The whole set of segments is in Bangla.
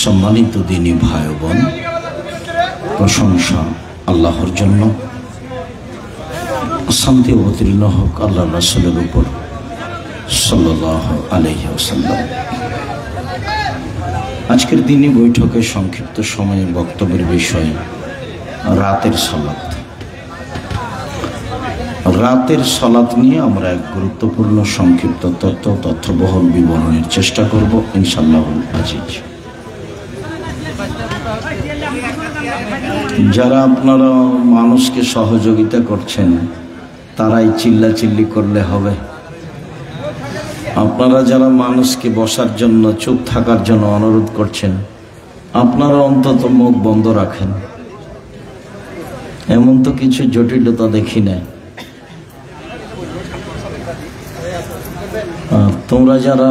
সম্মানিত দিনী ভাই বোন, প্রশংসা আল্লাহর জন্য, শান্তি অবতীর্ণ হোক আল্লাহ রাসূলের উপর সাল্লাল্লাহু আলাইহি ওয়াসাল্লাম। আজকের দিনী বৈঠকে সংক্ষিপ্ত সময়ে বক্তব্যের বিষয় রাতের সালাত। রাতের সালাত নিয়ে আমরা এক গুরুত্বপূর্ণ সংক্ষিপ্ত তথ্যবহুল বিবরণের চেষ্টা করব ইনশাআল্লাহুল আজিজ। যারা আপনারা মানুষকে সহযোগিতা করছেন তারাই চিল্লাচিল্লি করলে হবে। আপনারা যারা মানুষকে বসার জন্য, চুপ থাকার জন্য অনুরোধ করছেন, আপনারা অন্তত মুখ বন্ধ রাখেন। এমন তো কিছু জটিলতা দেখি না। তোমরা যারা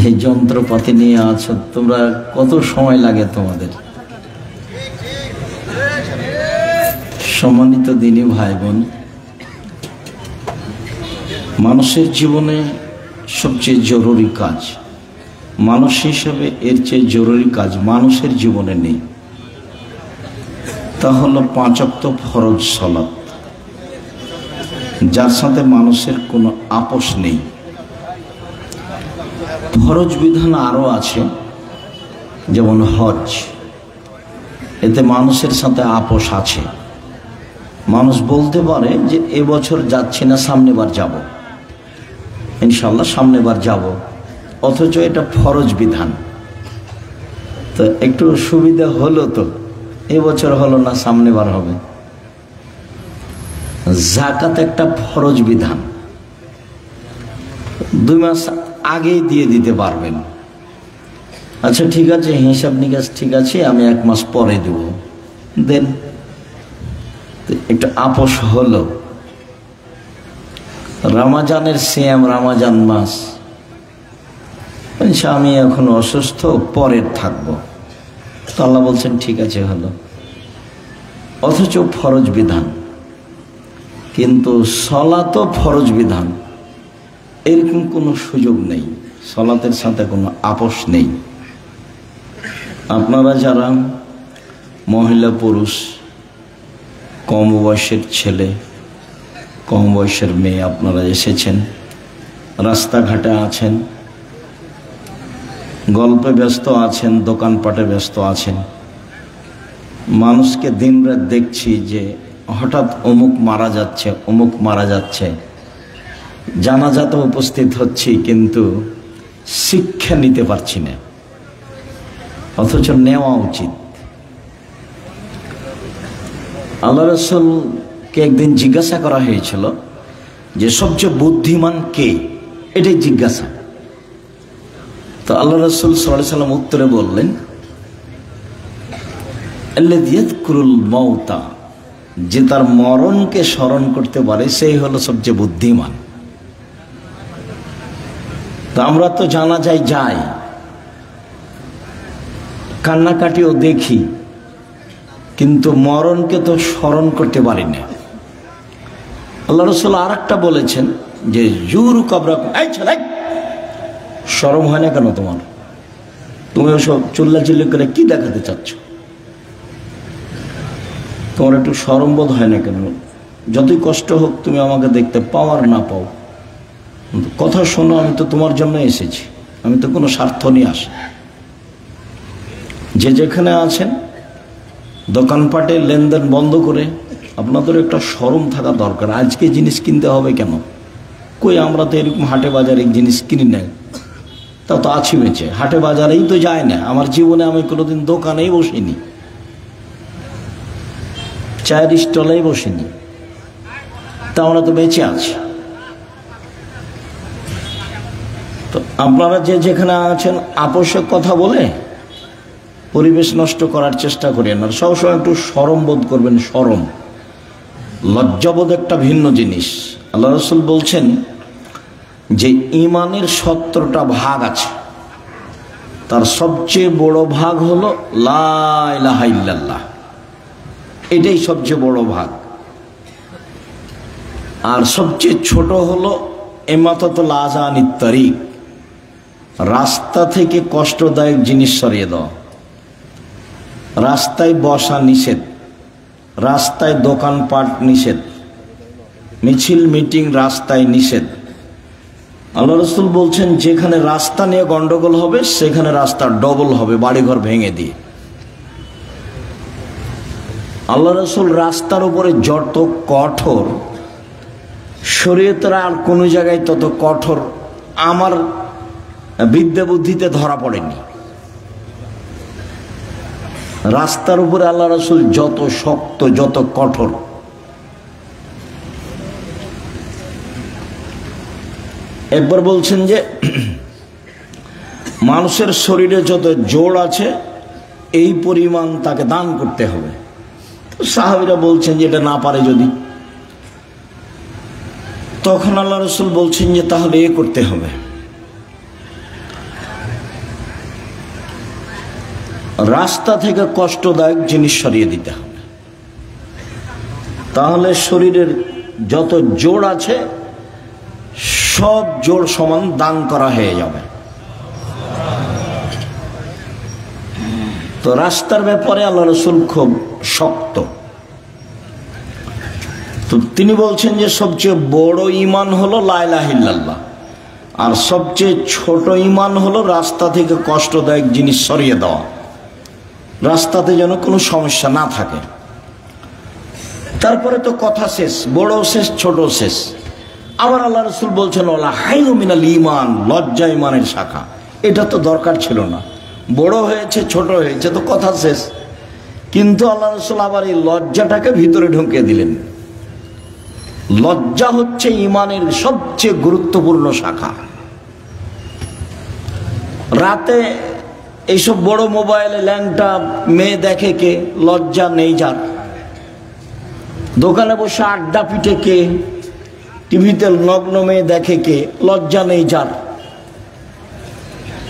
এই যন্ত্রপাতি নিয়ে আছো, তোমরা কত সময় লাগে তোমাদের? সম্মানিত দিনী ভাই বোন, মানুষের জীবনে সবচেয়ে জরুরি কাজ, মানুষ হিসেবে এর চেয়ে জরুরি কাজ মানুষের জীবনে নেই। তা হলো 5 ওয়াক্ত ফরজ সালাত, যার সাথে মানুষের কোনো আপোষ নেই। ফরজ বিধান আরও আছে, যেমন হজ, এতে মানুষের সাথে আপোষ আছে। মানুষ বলতে পারে যে এবছর যাচ্ছি না, সামনেবার যাব, ইনশাল্লাহ সামনেবার যাব, অথচ এটা ফরজ বিধান। তো একটু সুবিধা হলো, তো এবছর হলো না, সামনেবার হবে। যাকাত একটা ফরজ বিধান, 2 মাস আগেই দিয়ে দিতে পারবেন। আচ্ছা ঠিক আছে, হিসাব নিকাশ ঠিক আছে, আমি 1 মাস পরে দেব, দেন। একটু আপোষ হলো। রমজানের সিয়াম, রমজান মাস, আমি এখন অসুস্থ, পরের থাকবো, তো আল্লাহ বলছেন ঠিক আছে, হলো। অথচ ফরজ বিধান। কিন্তু সলাতও ফরজ বিধান, এরকম কোনো সুযোগ নেই, সলাতের সাথে কোনো আপোষ নেই। আপনারা যারা মহিলা পুরুষ, কম বয়সের ছেলে, কম বয়সের মেয়ে, আপনারা এসেছেন, রাস্তাঘাটে আছেন, গল্পে ব্যস্ত আছেন, দোকানপাটে ব্যস্ত আছেন, মানুষকে দিনরাত দেখছি যে হঠাৎ অমুক মারা যাচ্ছে, অমুক মারা যাচ্ছে, জানাজাতে উপস্থিত হচ্ছি, কিন্তু শিক্ষা নিতে পারছি না, অথচ নেওয়া উচিত। আল্লাহ রাসূলকে একদিন জিজ্ঞাসা করা হয়েছিল যে সবচেয়ে বুদ্ধিমান কে, এটাই জিজ্ঞাসা। তো আল্লাহ রাসূল সাল্লাল্লাহু আলাইহি ওয়াসাল্লাম উত্তরে বললেন, আল্লাযী ইয়াযকুরুল মাউতা, যে তার মরণকে স্মরণ করতে পারে, সেই হলো সবচেয়ে বুদ্ধিমান। তো আমরা তো জানাজায় যাই, কান্নাকাটিও দেখি, কিন্তু মরণকে তো স্মরণ করতে পারি না। আল্লাহ রাসূল আরেকটা বলেছেন যে জুরু কবরাকুম, এই ছেলে, শরম হয় না কেন তোমার? তুমি ওসব চিল্লাচিল্লি করে কি দেখাতে চাচ্ছ? তোমার একটু শরম বোধ হয় না কেন? যতই কষ্ট হোক, তুমি আমাকে দেখতে পাও আর না পাও, কথা শোনো, আমি তো তোমার জন্য এসেছি, আমি তো কোনো স্বার্থ নিয়ে আসি। যে যেখানে আছেন, দোকানপাটে লেনদেন বন্ধ করে আপনাদের একটা শরম থাকা দরকার। আজকে জিনিস কিনতে হবে কেন? কই, আমরা তো এরকম হাটে বাজারে জিনিস কিনি না, তা তো আছি বেঁচে, হাটে বাজারেই তো যায় না। আমার জীবনে আমি কোনোদিন দোকানেই বসিনি, চায়ের স্টলেই বসিনি, তা আমরা তো বেঁচে আছি। তো আপনারা যে যেখানে আছেন, আপোষে কথা বলে পরিবেশ নষ্ট করার চেষ্টা করেন না। সবসময় একটু শরম বোধ করবেন। শরম, লজ্জাবোধ একটা ভিন্ন জিনিস। আল্লাহ রাসূল বলছেন যে ঈমানের 17টা ভাগ আছে, তার সবচেয়ে বড় ভাগ হলো লা ইলাহা ইল্লাল্লাহ, এটাই সবচেয়ে বড় ভাগ। আর সবচেয়ে ছোট হলো ইমাতাতুল আযানিত তারিক, রাস্তা থেকে কষ্টদায়ক জিনিস সরিয়ে দাও। রাস্তায় বসা নিষেধ, রাস্তায় দোকানপাট নিষেধ, মিছিল মিটিং রাস্তায় নিষেধ। আল্লাহ রসুল বলছেন যেখানে রাস্তা নিয়ে গন্ডগোল হবে সেখানে রাস্তা ডবল হবে, বাড়িঘর ভেঙে দিয়ে। আল্লাহ রসুল রাস্তার উপরে যত কঠোর, শরীয়তের আর কোনো জায়গায় তত কঠোর আমার বিদ্যা বুদ্ধিতে ধরা পড়েনি। রাস্তার উপরে আল্লাহ রসুল যত শক্ত, যত কঠোর। একবার বলছেন যে মানুষের শরীরে যত জোড় আছে এই পরিমাণ তাকে দান করতে হবে। সাহাবীরা বলছেন যে এটা না পারে যদি, তখন আল্লাহ রসুল বলছেন যে তাহলে এ করতে হবে, রাস্তা থেকে কষ্টদায়ক জিনিস সরিয়ে দিতে হবে। তাহলে শরীরের যত জোড় আছে সব জোড় সমান দান করা হয়ে যাবে। তো রাস্তার ব্যাপারে আল্লাহ রসুল খুব শক্ত। তো তিনি বলছেন যে সবচেয়ে বড় ঈমান হলো লা ইলাহা ইল্লাল্লাহ, আর সবচেয়ে ছোট ঈমান হলো রাস্তা থেকে কষ্টদায়ক জিনিস সরিয়ে দেওয়া, রাস্তাতে যেন কোনো সমস্যা না থাকে। তারপরে তো কথা শেষ, বড় শেষ, ছোট শেষ। আবার আল্লাহ রসুল বলছেন ওলা হাইয়ু মিনাল ঈমান, লজ্জা ঈমানের শাখা। এটা তো দরকার ছিল না, বড় হয়েছে ছোট হয়েছে তো কথা শেষ। কিন্তু আল্লাহ রসুল আবার এই লজ্জাটাকে ভিতরে ঢুকিয়ে দিলেন। লজ্জা হচ্ছে ঈমানের সবচেয়ে গুরুত্বপূর্ণ শাখা। রাতে এইসব বড় মোবাইলে ল্যাংটা মেয়ে দেখে কে? লজ্জা নেই যার। দোকানে বসে আড্ডা পিটে কে? টিভিতে নগ্ন মেয়ে দেখে কে? লজ্জা নেই যার।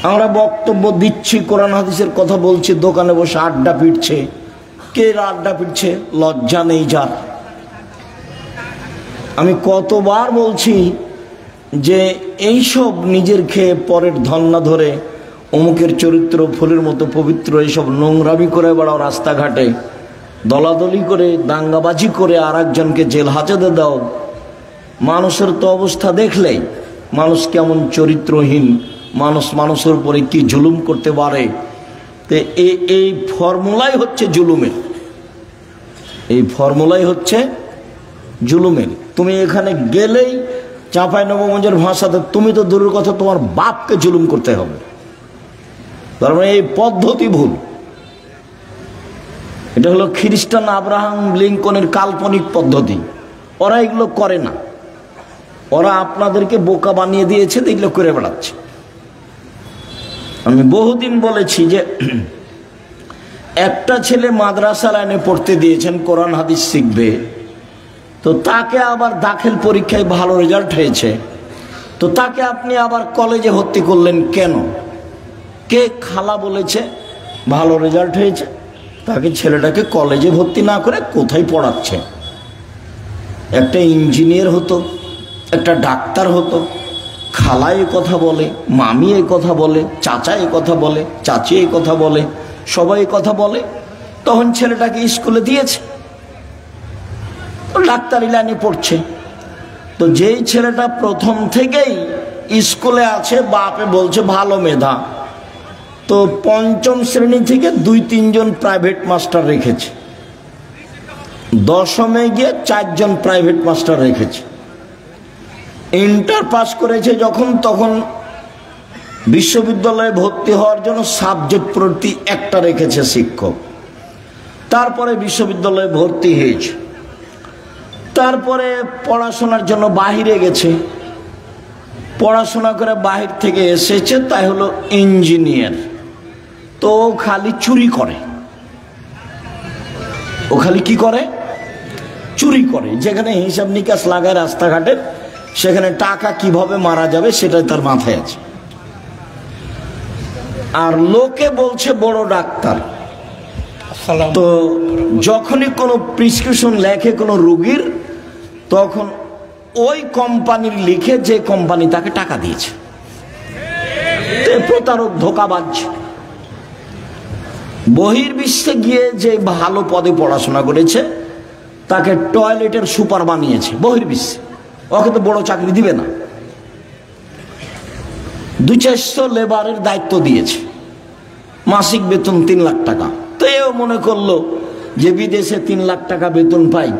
আমরা বক্তব্য দিচ্ছি, কোরআন হাদিসের কথা বলছি, দোকানে বসে আড্ডা পিটছে কে? আড্ডা পিটছে, লজ্জা নেই যার। আমি কতবার বলছি যে এইসব নিজের খেয়ে পরের ধন না ধরে অমুকের চরিত্র ফুলের মতো পবিত্র, এইসব নোংরামি করে বেড়াও রাস্তাঘাটে, দলাদলি করে দাঙ্গাবাজি করে আর একজনকে জেল হাজতে দাও। মানুষের তো অবস্থা দেখলেই মানুষ কেমন চরিত্রহীন, মানুষ মানুষের উপরে কি জুলুম করতে পারে। তো এই ফর্মুলাই হচ্ছে জুলুমের, এই ফর্মুলাই হচ্ছে জুলুমের। তুমি এখানে গেলেই চাঁপাইনবাবগঞ্জের ভাষাতে তুমি তো দূরের কথা তোমার বাপকে জুলুম করতে হবে। তার মানে এই পদ্ধতি ভুল। এটা হলো খ্রিস্টান আব্রাহাম লিঙ্কনের কাল্পনিক পদ্ধতি। ওরা এগুলো করে না, ওরা আপনাদেরকে বোকা বানিয়ে দিয়েছে, এগুলো করে বেড়াচ্ছে। আমি বহুদিন বলেছি যে একটা ছেলে মাদ্রাসা লাইনে পড়তে দিয়েছেন, কোরআন হাদিস শিখবে, তো তাকে আবার দাখিল পরীক্ষায় ভালো রেজাল্ট হয়েছে, তো তাকে আপনি আবার কলেজে ভর্তি করলেন কেন? কে খালা বলেছে ভালো রেজাল্ট হয়েছে? তাকে ছেলেটাকে কলেজে ভর্তি না করে কোথায় পড়াচ্ছে? একটা ইঞ্জিনিয়ার হতো, একটা ডাক্তার হতো। খালা এই কথা বলে, মামি এই কথা বলে, চাচা এই কথা বলে, চাচি এই কথা বলে, সবাই এই কথা বলে, তখন ছেলেটাকে স্কুলে দিয়েছে, ডাক্তারি লাইনে পড়ছে। তো যেই ছেলেটা প্রথম থেকেই স্কুলে আছে, বাপে বলছে ভালো মেধা, তো পঞ্চম শ্রেণী থেকে 2-3 জন প্রাইভেট মাস্টার রেখেছে, দশমে গিয়ে 4 জন প্রাইভেট মাস্টার রেখেছে। ইন্টার পাস করেছে যখন, তখন বিশ্ববিদ্যালয়ে ভর্তি হওয়ার জন্য সাবজেক্ট প্রতি একটা রেখেছে শিক্ষক। তারপরে বিশ্ববিদ্যালয়ে ভর্তি হয়েছে, তারপরে পড়াশোনার জন্য বাহিরে গেছে, পড়াশোনা করে বাহির থেকে এসেছে, তাই হলো ইঞ্জিনিয়ার। তো ও খালি চুরি করে, ও খালি কি করে? চুরি করে। যেখানে হিসাব নিকাশ লাগায় রাস্তাঘাটে, সেখানে টাকা কিভাবে মারা যাবে সেটাই তার মাথায় আছে। আর লোকে বলছে বড় ডাক্তার। তো যখনই কোনো প্রেসক্রিপশন লেখে কোনো রোগীর, তখন ওই কোম্পানির লিখে যে কোম্পানি তাকে টাকা দিয়েছে। প্রতারক, ধোঁকাবাজ। বহির্বিশ্বে গিয়ে যে ভালো পদে পড়াশোনা করেছে তাকে টয়লেটের সুপার বানিয়েছে বহির্বিশ্বে। ওকে তো বড় চাকরি দিবে না, 200-400 লেবারের দায়িত্ব দিয়েছে, মাসিক বেতন 3 লাখ টাকা। তো এও মনে করলো যে বিদেশে 3 লাখ টাকা বেতন পাই,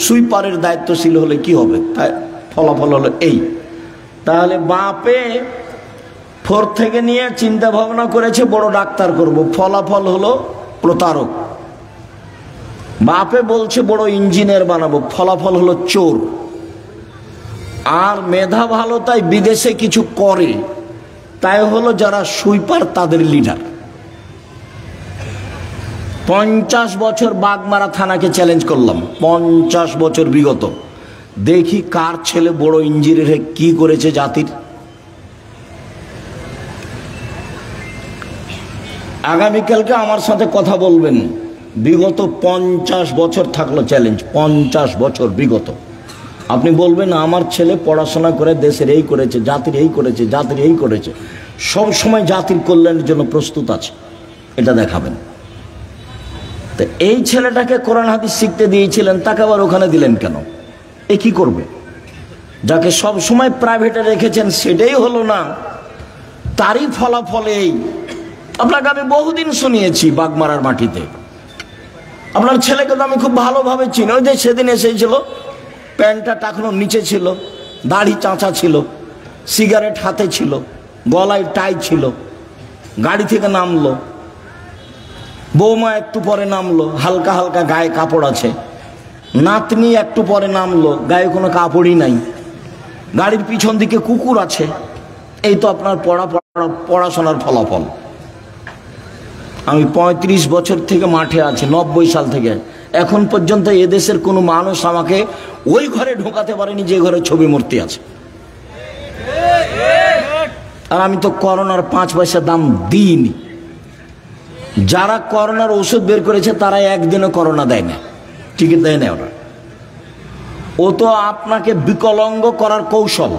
সুইপারের দায়িত্বশীল হলে কি হবে? তাই ফলাফল হলো এই। তাহলে বাপে 4 থেকে নিয়ে চিন্তা ভাবনা করেছে বড় ডাক্তার করব, ফলাফল হলো প্রতারক। বাপে বলছে বড় ইঞ্জিনিয়ার বানাবো, ফলাফল হলো চোর। আর মেধা ভালো তাই বিদেশে কিছু করে, তাই হলো যারা সুইপার তাদের লিডার। 50 বছর বাগমারা থানাকে চ্যালেঞ্জ করলাম, 50 বছর বিগত, দেখি কার ছেলে বড় ইঞ্জিনিয়ার কি করেছে জাতির। আগামীকালকে আমার সাথে কথা বলবেন, বিগত 50 বছর থাকলো চ্যালেঞ্জ, 50 বছর বিগত। আপনি বলবেন আমার ছেলে পড়াশোনা করে দেশের এই করেছে, জাতির এই করেছে, জাতির এই করেছে, সব সময় জাতির কল্যাণের জন্য প্রস্তুত আছে, এটা দেখাবেন। তো এই ছেলেটাকে কোরআন হাদিস শিখতে দিয়েছিলেন, তাকে আবার ওখানে দিলেন কেন? এ কি করবে? যাকে সব সময় প্রাইভেটে রেখেছেন সেটাই হলো না, তারই ফলাফল এই। আপনাকে আমি বহুদিন শুনিয়েছি বাগমারার মাটিতে। আপনার ছেলেকে তো আমি খুব ভালোভাবে চিনি। ওই যে সেদিন এসেছিল, প্যান্টটা টাকনোর নিচে ছিল, দাড়ি চাঁচা ছিল, সিগারেট হাতে ছিল, গলায় টাই ছিল, গাড়ি থেকে নামলো, বৌমা একটু পরে নামলো, হালকা হালকা গায়ে কাপড় আছে, নাতনি একটু পরে নামলো, গায়ে কোনো কাপড়ই নাই, গাড়ির পিছন দিকে কুকুর আছে। এই তো আপনার পড়াশোনার ফলাফল। আমি 35 বছর থেকে মাঠে আছি, 90 সাল থেকে এখন পর্যন্ত এদেশের কোনো মানুষ আমাকে ওই ঘরে ঢোকাতে পারেনি যে ঘরে ছবি মূর্তি আছে। আর আমি তো করোনার 5 পয়সা দাম দিইনি। যারা করোনার ওষুধ বের করেছে তারা একদিনও করোনা দেয় না, টিকিট দেয় না ওরা। ও তো আপনাকে বিকলাঙ্গ করার কৌশল।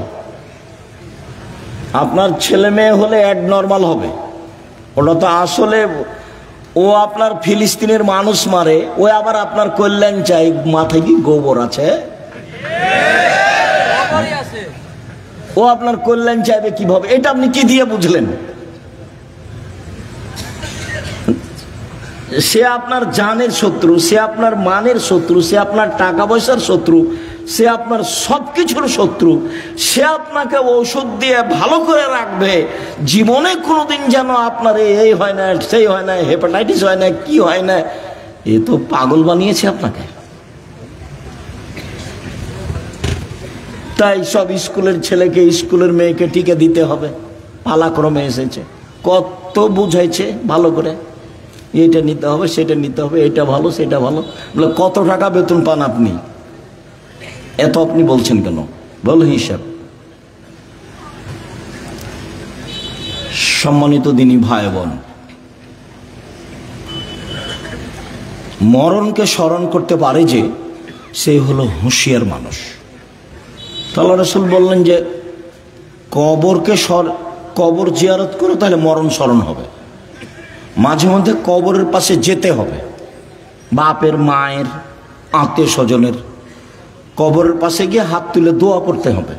আপনার ছেলে মেয়ে হলে অ্যাডনর্মাল হবে, ওটা তো আসলে ও আপনার ফিলিস্তিনের মানুষ মারে, ও আবার আপনার কল্যাণ চাই। মাথায় কি গোবর আছে? ও আপনার কল্যাণ চাইবে কিভাবে? এটা আপনি কি দিয়ে বুঝলেন? সে আপনার জানের শত্রু, সে আপনার মানের শত্রু, সে আপনার টাকা পয়সার শত্রু, সে আপনার সবকিছুর শত্রু। সে আপনাকে ওষুধ দিয়ে ভালো করে রাখবে, জীবনে কোনোদিন যেন আপনার এই হয় না, সেই হয় না, হেপাটাইটিস হয় না, কি হয় না। এ তো পাগল বানিয়েছে আপনাকে। তাই সব স্কুলের ছেলেকে স্কুলের মেয়েকে টিকে দিতে হবে, পালাক্রমে এসেছে। কত বুঝাইছে ভালো করে, এটা নিতে হবে, সেটা নিতে হবে, এটা ভালো, সেটা ভালো। বলে কত টাকা বেতন পান আপনি? এত আপনি বলছেন কেন? বল হিসাব। সম্মানিত দিনী ভাই বোন, মরণকে স্মরণ করতে পারে যে সে হলো হুঁশিয়ার মানুষ। আল্লাহ রাসূল বললেন যে কবর জিয়ারত করো, তাহলে মরণ স্মরণ হবে। মাঝে মধ্যে কবরের পাশে যেতে হবে, বাপের, মায়ের, আত্মীয় স্বজনের কবরের পাশে গিয়ে হাত তুলে দোয়া করতে হবে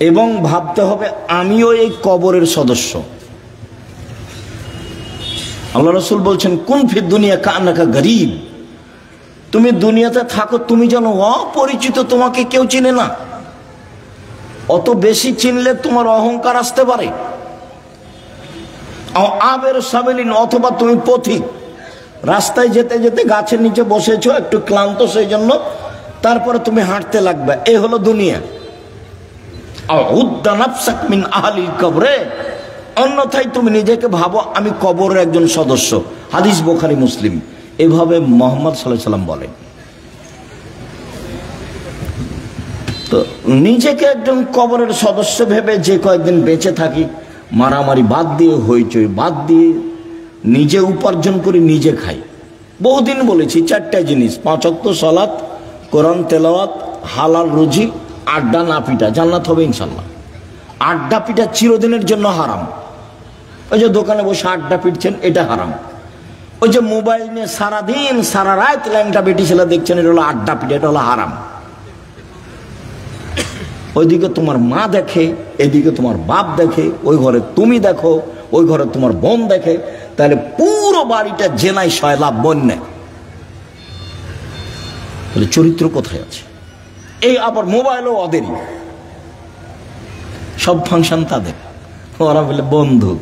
এবং ভাবতে হবে আমিও এই কবরের সদস্য। আল্লাহ রাসূল বলছেন কুন ফিদ দুনিয়া কান্নাকা গরীব, তুমি দুনিয়াতে থাকো তুমি যেন অপরিচিত, তোমাকে কেউ চিনে না। অত বেশি চিনলে তোমার অহংকার আসতে পারে। আবের সাবেলিন, অথবা তুমি পথিক, রাস্তায় যেতে যেতে গাছের নিচে বসেছো, একটু ক্লান্ত সেই জন্য, তারপরে তুমি হাঁটতে লাগবে। এই হলো দুনিয়া। অন্যথায় তুমি নিজেকে ভাবো আমি কবরের একজন সদস্য। হাদিস বুখারী মুসলিম। এভাবে মুহাম্মদ সাল্লাল্লাহু আলাইহি ওয়াসাল্লাম বলেন। তো নিজেকে একজন কবরের সদস্য ভেবে যে কয়েকদিন বেঁচে থাকি, মারামারি বাদ দিয়ে, হইচই বাদ দিয়ে, নিজে উপার্জন করে নিজে খাই। বহুদিন বলেছি 4টা জিনিস: 5 ওয়াক্ত সালাত, কোরআন তেলাওয়াত, হালাল রুজি, আড্ডা না পিটা, জান্নাত হবে ইনশাল্লাহ। আড্ডা পিঠা চিরদিনের জন্য হারাম। ওই যে দোকানে বসে আড্ডা পিটছেন, এটা হারাম। ওই যে মোবাইল নিয়ে সারাদিন সারা রাত ল্যাংটা বেটি ছেলে দেখছেন, এটা হলো আড্ডা পিঠা, এটা হলো হারাম। ওইদিকে তোমার মা দেখে, এদিকে তোমার বাপ দেখে, ওই ঘরে তুমি দেখো, ওই ঘরে তোমার বোন দেখে, তাহলে পুরো বাড়িটা জেনাই সয়লাভ বন্যা। তাহলে চরিত্র কোথায় আছে? এই আবার মোবাইলও ওদেরই, সব ফাংশন তাদের, ওরা বলে বন্ধু।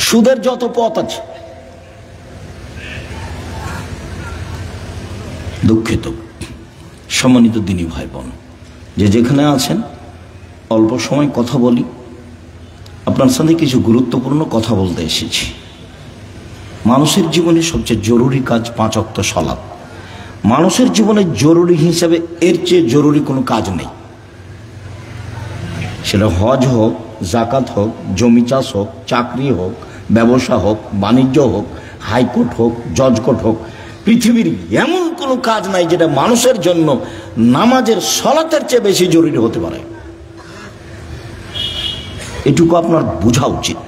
সুদের যত পথ আছে, দুঃখিত সম্মানিত দিনী ভাই বোন, যে যেখানে আছেন অল্প সময় কথা বলি, আপনার সাথে কিছু গুরুত্বপূর্ণ কথা বলতে এসেছি। মানুষের জীবনে সবচেয়ে জরুরি কাজ 5 ওয়াক্ত সালাত। মানুষের জীবনে জরুরি হিসাবে এর চেয়ে জরুরি কোনো কাজ নেই। সেটা হজ হোক, জাকাত হোক, জমি চাষ হোক, চাকরি হোক, ব্যবসা হোক, বাণিজ্য হোক, হাইকোর্ট হোক, জজ কোর্ট হোক, পৃথিবীর এমন কোনো কাজ নাই যেটা মানুষের জন্য নামাজের সালাতের চেয়ে বেশি জরুরি হতে পারে। এটুকু আপনার বোঝা উচিত।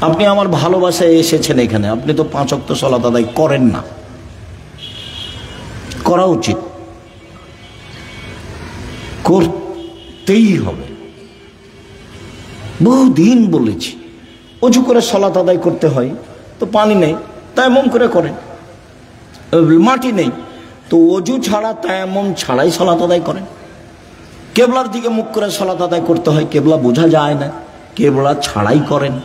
আপনি আমার ভালোবাসায় এসেছেন এখানে, আপনি তো 5 ওয়াক্ত সালাত আদায় করেন না, করা উচিত, করতেই হবে। বহুদিন বলেছি, অজু করে সালাত আদায় করতে হয়, তো পানি নেই, তায়াম্মুম করে করেন। মাটি নেই, তো অজু ছাড়া তায়াম্মুম ছাড়াই সালাত আদায় করেন। কেবলার দিকে মুখ করে সালাত আদায় করতে হয়, কেবলা বোঝা যায় না, কেবলা ছাড়াই করেন।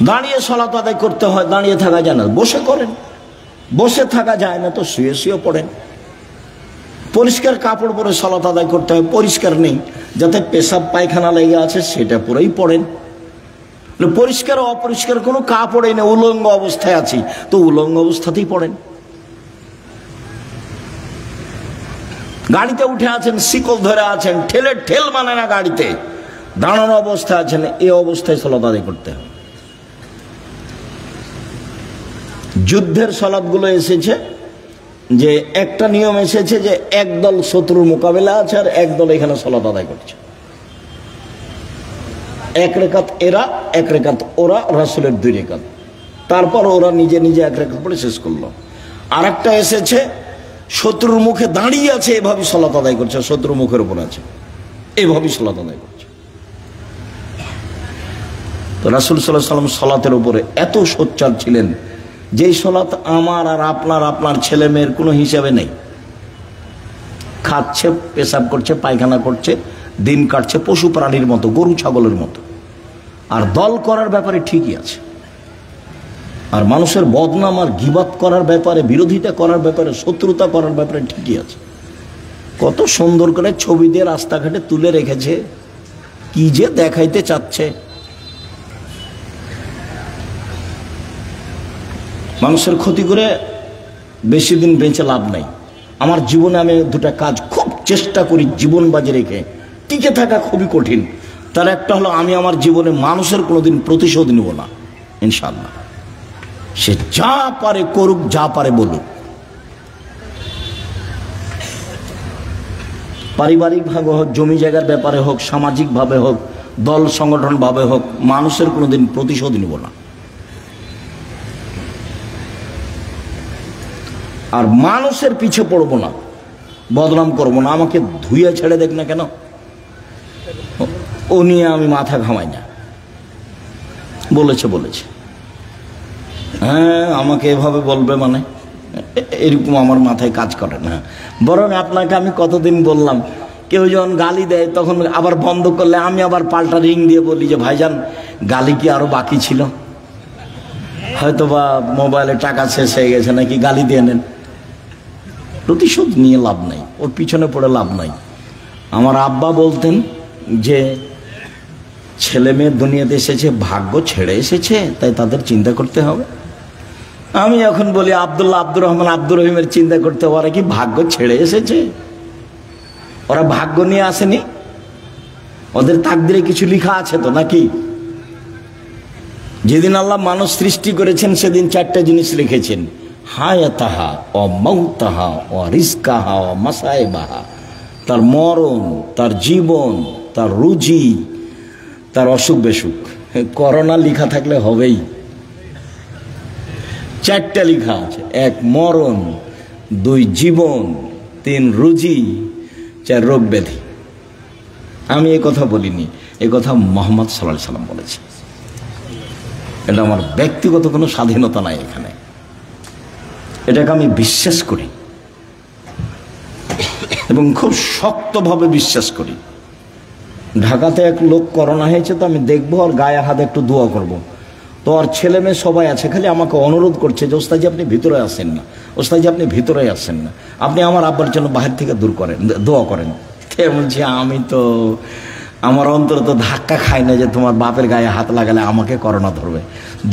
দাঁড়িয়ে সালাত আদায় করতে হয়, দাঁড়িয়ে থাকা যায় না, বসে করেন। বসে থাকা যায় না তো শুয়ে শুয়ে পড়েন। পরিষ্কার কাপড় পরে সালাত আদায় করতে হয়, পরিষ্কার নেই, যাতে পেশাব পায়খানা লেগে আছে সেটা পরেই পড়েন। পরিষ্কার অপরিষ্কার কোনো কাপড়ই নেই, উলঙ্গ অবস্থায় আছি, তো উলঙ্গ অবস্থাতেই পড়েন। গাড়িতে উঠে আছেন, শিকল ধরে আছেন, ঠেল মানে না গাড়িতে, দাঁড়ানো অবস্থায় আছেন, এই অবস্থায় সালাত আদায় করতে হবে। যুদ্ধের সালাতগুলো এসেছে যে একটা নিয়ম এসেছে যে একদল শত্রুর মোকাবেলা আছে আর একদল এখানে সালাত আদায় করছে, 1 রেখাত এরা 1 রেখাত ওরা, রাসূলের 2 রেখাত, তারপর ওরা নিজে নিজে 1 রেখাত পড়ে শেষ করলো। আর একটা এসেছে শত্রুর মুখে দাঁড়িয়ে আছে, এভাবে সালাত আদায় করছে, শত্রুর মুখের উপর আছে, এভাবে সালাত আদায় করছে। তো রাসূল সাল্লাল্লাহু আলাইহি ওয়াসাল্লাম সালাতের উপরে এত সোচ্চার ছিলেন, যেই সালাত আমার আর আপনার ছেলে মেয়ের কোনো হিসাবে নেই। খাচ্ছে, পেশাব করছে, পায়খানা করছে, দিন কাটছে পশু প্রাণীর মতো, গরু ছাগলের মতো। আর দল করার ব্যাপারে ঠিকই আছে, আর মানুষের বদনাম আর গীবাত করার ব্যাপারে, বিরোধিতা করার ব্যাপারে, শত্রুতা করার ব্যাপারে ঠিকই আছে। কত সুন্দর করে ছবি দিয়ে রাস্তাঘাটে তুলে রেখেছে, কি যে দেখাইতে চাচ্ছে। মানুষের ক্ষতি করে বেশি দিন বেঁচে লাভ নাই। আমার জীবনে আমি 2টা কাজ খুব চেষ্টা করি জীবন বাজি রেখে টিকে থাকা, খুবই কঠিন। তার একটা হলো, আমি আমার জীবনে মানুষের কোনোদিন প্রতিশোধ নিব না, ইনশাআল্লাহ। সে যা পারে করুক, যা পারে বলুক। পারিবারিকভাবে হোক, জমি জায়গার ব্যাপারে হোক, সামাজিকভাবে হোক, দল সংগঠন ভাবে হোক, মানুষের কোনোদিন প্রতিশোধ নিব না। আর মানুষের পিছে পড়বো না, বদনাম করবো না। আমাকে ধুয়ে ছেড়ে দেখ না কেন, ও নিয়ে আমি মাথা ঘামাই না। বলেছে হ্যাঁ আমাকে এভাবে বলবে, মানে এরকম আমার মাথায় কাজ করে না। বরং আপনাকে আমি কতদিন বললাম, কেউ যখন গালি দেয় তখন আবার বন্ধ করলে আমি আবার পাল্টা রিং দিয়ে বলি যে ভাইজান গালি কি আরো বাকি ছিল, হয়তো বা মোবাইলে টাকা শেষ হয়ে গেছে, নাকি গালি দিয়ে নেন। প্রতিশোধ নিয়ে লাভ নাই, ওর পিছনে পড়ে লাভ নাই। আমার আব্বা বলতেন যে ছেলে মেয়ে দুনিয়াতে এসেছে ভাগ্য ছেড়ে এসেছে, তাই তাদের চিন্তা করতে হবে। আমি এখন বলি আব্দুল্লাহ, আব্দুর রহমান, আব্দুর রহিমের চিন্তা করতে, ওরা কি ভাগ্য ছেড়ে এসেছে? ওরা ভাগ্য নিয়ে আসেনি, ওদের তাকদিরে কিছু লেখা আছে তো নাকি? যেদিন আল্লাহ মানুষ সৃষ্টি করেছেন সেদিন 4টা জিনিস লিখেছেন, হায়াতাহা ও মাউতাহা ও রিজকাহা ও মাসাইবাহা, তার মরণ, তার জীবন, তার রুজি, তার অসুখ বেসুখ। করোনা লিখা থাকলে হবেই। 4টা লিখা আছে, 1 মরণ, 2 জীবন, 3 রুজি, 4 রোগ ব্যাধি। আমি এই কথা বলিনি, এই কথা মুহাম্মদ সাল্লাল্লাহু আলাইহি সাল্লাম বলেছে। এটা আমার ব্যক্তিগত কোনো স্বাধীনতা নাই এখানে, এটাকে আমি বিশ্বাস করি এবং খুব শক্তভাবে বিশ্বাস করি। ঢাকাতে এক লোক করোনা হয়েছে, তো আমি দেখবো আর গায়ে হাতে একটু দোয়া করব। তো আর ছেলে মেয়ে সবাই আছে, খালি আমাকে অনুরোধ করছে যে ওস্তাদজি আপনি ভিতরে আসেন না, ওস্তাদজি আপনি ভিতরে আসেন না, আপনি আমার আব্বার জন্য বাহির থেকে দূর করেন, দোয়া করেন। বলছি আমি তো আমার অন্তর তো ধাক্কা খাই না যে তোমার বাপের গায়ে হাত লাগালে আমাকে করোনা ধরবে।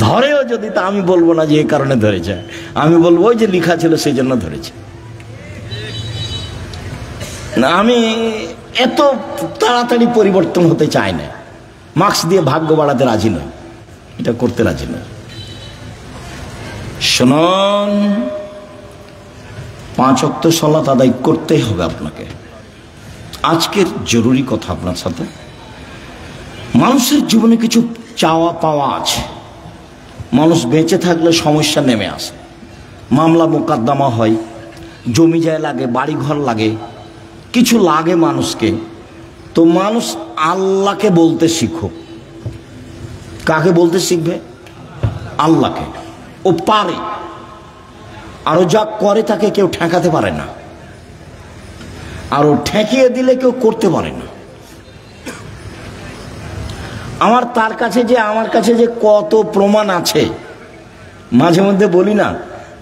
ধরেও যদি, তা আমি বলবো না যে এই কারণে ধরেছে, আমি বলবো ওই যে লিখা ছিল সেই জন্য ধরেছে। আমি এত তাড়াতাড়ি পরিবর্তন হতে চাই না, মাস্ক দিয়ে ভাগ্য বাড়াতে রাজি নয়, এটা করতে রাজি নয়। শুনুন, 5 ওয়াক্ত সালাত আদায় করতেই হবে আপনাকে। আজকের জরুরি কথা আপনার সাথে, মানুষের জীবনে কিছু চাওয়া পাওয়া আছে। মানুষ বেঁচে থাকলে সমস্যা নেমে আসে, মামলা মোকদ্দমা হয়, জমি জায়গা লাগে, বাড়ি ঘর লাগে, কিছু লাগে মানুষকে। তো মানুষ আল্লাহকে বলতে শিখো। কাকে বলতে শিখবে? আল্লাহকে। ও পারে, আরো যা করে তাকে কেউ ঠেকাতে পারে না, আর ও ঠেকিয়ে দিলে কেউ করতে পারে না। আমার তার কাছে যে, আমার কাছে যে কত প্রমাণ আছে, মাঝে মধ্যে বলি না,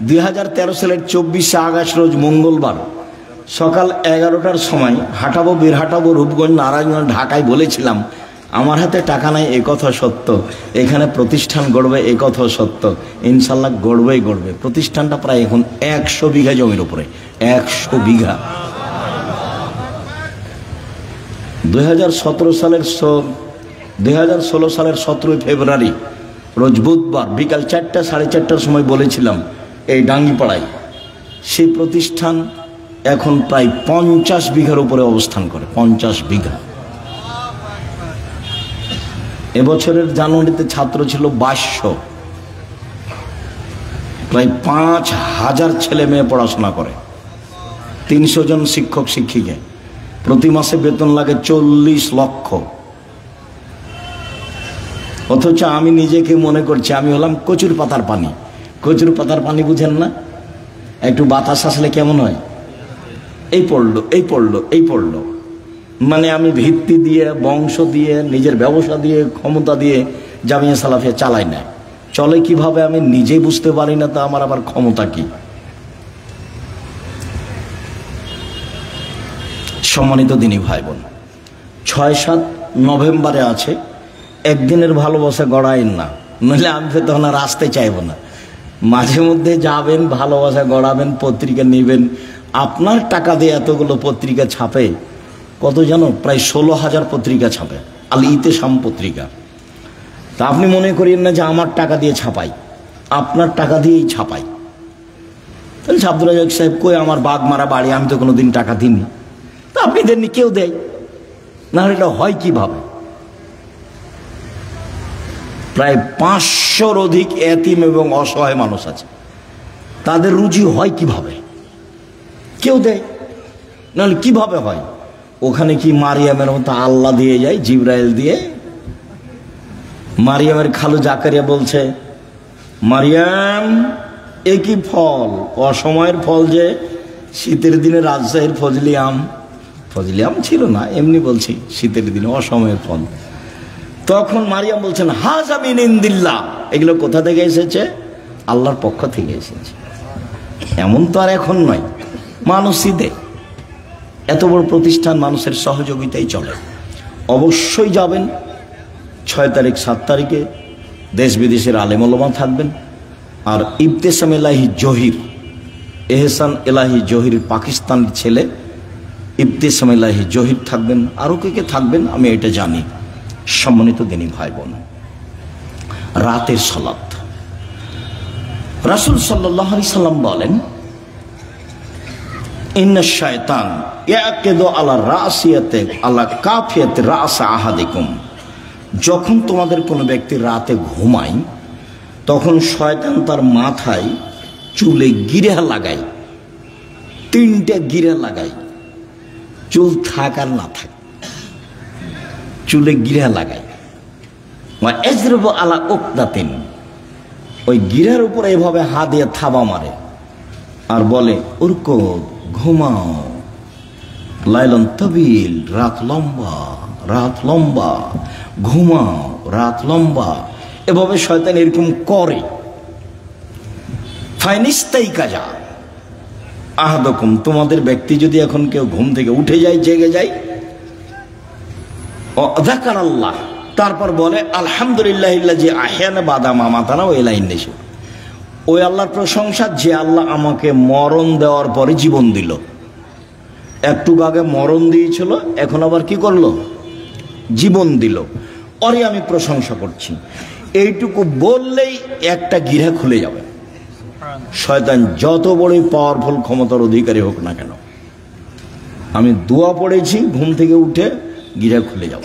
2013 সালের 24শে আগস্ট রোজ মঙ্গলবার সকাল 11টার সময় হাঁটাবো, বীরহাটাবো, রূপগঞ্জ, নারায়ণগঞ্জ, ঢাকায় বলেছিলাম আমার হাতে টাকা নাই, এ কথা সত্য, এখানে প্রতিষ্ঠান গড়বে, এ কথা সত্য, ইনশাল্লাহ গড়বেই গড়বে। প্রতিষ্ঠানটা প্রায় এখন 100 বিঘা জমির উপরে, 100 বিঘা। 2016 সালের 17 ফেব্রুয়ারি রোজ বুধবার বিকাল 4টা 4:30টার সময় বলেছিলাম এই ডাঙ্গিপাড়ায়, সেই প্রতিষ্ঠান এখন প্রায় 50 বিঘার উপরে অবস্থান করে, 50 বিঘা। এবছরের জানুয়ারিতে ছাত্র ছিল 2200, প্রায় 5000 ছেলে মেয়ে পড়াশোনা করে, 300 জন শিক্ষক শিক্ষিকা, প্রতি মাসে বেতন লাগে 40 লক্ষ। অথচ আমি নিজেকে মনে করছি আমি হলাম কচুর পাতার পানি। কচুর পাতার পানি বুঝেন না? একটু বাতাস আসলে কেমন হয়, এই পড়লো, এই পড়লো, এই পড়লো। মানে আমি ভিত্তি দিয়ে, বংশ দিয়ে, নিজের ব্যবসা দিয়ে, ক্ষমতা দিয়ে জামিয়া সালাফিয়া চালাই না। চলে কিভাবে আমি নিজেই বুঝতে পারি না, তা আমার আবার ক্ষমতা কি? সম্মানিত দিনী ভাই বোন, 6-7 নভেম্বরে আছে, একদিনের ভালোবাসা গড়াইন না, নইলে আমি তখন আর আসতে চাইবো না। মাঝে মধ্যে যাবেন, ভালোবাসা গড়াবেন, পত্রিকা নেবেন। আপনার টাকা দিয়ে এতগুলো পত্রিকা ছাপে, কত জানো? প্রায় 16,000 পত্রিকা ছাপে, আল ইতেসাম পত্রিকা। তা আপনি মনে করেন না যে আমার টাকা দিয়ে ছাপাই, আপনার টাকা দিয়েই ছাপাই। তাহলে আব্দুল রাজ্জাক সাহেব কই, আমার বাঘ মারা বাড়ি, আমি তো কোনোদিন টাকা দিইনি। তা আপনি দেননি, কেউ দেয় না, এটা হয় কিভাবে? প্রায় 500-র অধিক এতিম এবং অসহায় মানুষ আছে, তাদের রুজি হয় কিভাবে? কেউ দেয়, নাহলে কিভাবে হয়? ওখানে কি মারিয়ামের মতো আল্লাহ দিয়ে যায়, জিবরাইল দিয়ে? মারিয়ামের খালু জাকারিয়া বলছে, মারিয়াম এ কি ফল, অসময়ের ফল যে, শীতের দিনে রাজশাহীর ফজলি আম, ফজলি আম ছিল না, এমনি বলছি, শীতের দিনে অসময়ের ফল। তখন মারিয়াম বলছেন, হাযা মিন ইনদিল্লাহ, এগুলো কোথা থেকে এসেছে? আল্লাহর পক্ষ থেকে এসেছে। এমন তো আর এখন নয়, মানুষই দেয়। এত বড় প্রতিষ্ঠান মানুষের সহযোগিতাই চলে। অবশ্যই যাবেন 6 তারিখ 7 তারিখে, দেশ বিদেশের আলেম ওলামা থাকবেন। আর ইবতেসাম এলাহি জহির, এহসান এলাহি জহির পাকিস্তানের ছেলে ইবতেসাম এলাহি জহির থাকবেন, আরও কে থাকবেন আমি এটা জানি। সম্মানিত দিনী ভাই বোন, রাতের সালাত, রাসূল সাল্লাল্লাহু আলাইহি সাল্লাম বলেন, ইন্না শায়তান ইয়াকিদু আলা রাসিয়াতি আলা কাফিয়াতি রাস আহাদিকুম। যখন তোমাদের কোনো ব্যক্তি রাতে ঘুমায় তখন শয়তান তার মাথায় চুলে গিরা লাগায়, 3টে গিরা লাগায়, চুল থাক আর না থাক, চুলে গিরা লাগায়। ওয়া ইয়াজরিবু আলা উকদাতিন, ওই গিরার উপরে এভাবে হাত দিয়ে থাবা মারে আর বলে, উরকুদ, ঘুমাও, লাইলন তবিল, রাত লম্বা, রাত লম্বা, ঘুমাও, রাত লম্বা। এভাবে শয়তান এরকম করে। ফাইনিস্তাইকাজা আহাদুকুম, তোমাদের ব্যক্তি যদি এখন কেউ ঘুম থেকে উঠে যায়, জেগে যায়, যাকারাল্লাহ, তারপর বলে আলহামদুলিল্লাহিল্লাযী আহয়ানা বাদা মা মাতানা ওয়া ইলাইহিন নুশুর, ওই আল্লাহর প্রশংসা যে আল্লাহ আমাকে মরণ দেওয়ার পরে জীবন দিল। একটু আগে মরণ দিয়েছিল, এখন আবার কি করলো? জীবন দিল। ওরে আমি প্রশংসা করছি। এইটুকু বললেই একটা গিরা খুলে যাবে। শয়তান যত বড়ই পাওয়ারফুল ক্ষমতার অধিকারী হোক না কেন, আমি দোয়া পড়েছি, ঘুম থেকে উঠে গিরা খুলে যাব।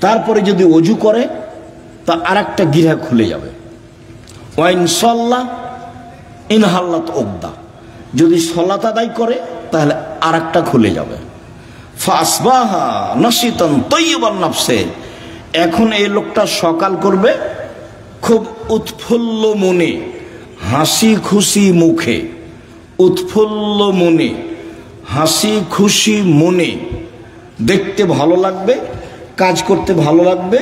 তারপরে যদি অজু করে তা আর একটা গিরা খুলে যাবে। ওয়াইন সল্লা ইনহাল্লাত ওকদা, যদি সলাত আদায় করে তাহলে আর একটা খুলে যাবে। ফাসবাহা নাশিতান তাইয়িবান নাফসে, এখন এই লোকটা সকাল করবে খুব উৎফুল্ল মনে, হাসি খুশি মুখে, উৎফুল্ল মনে, হাসি খুশি মনে, দেখতে ভালো লাগবে, কাজ করতে ভালো লাগবে,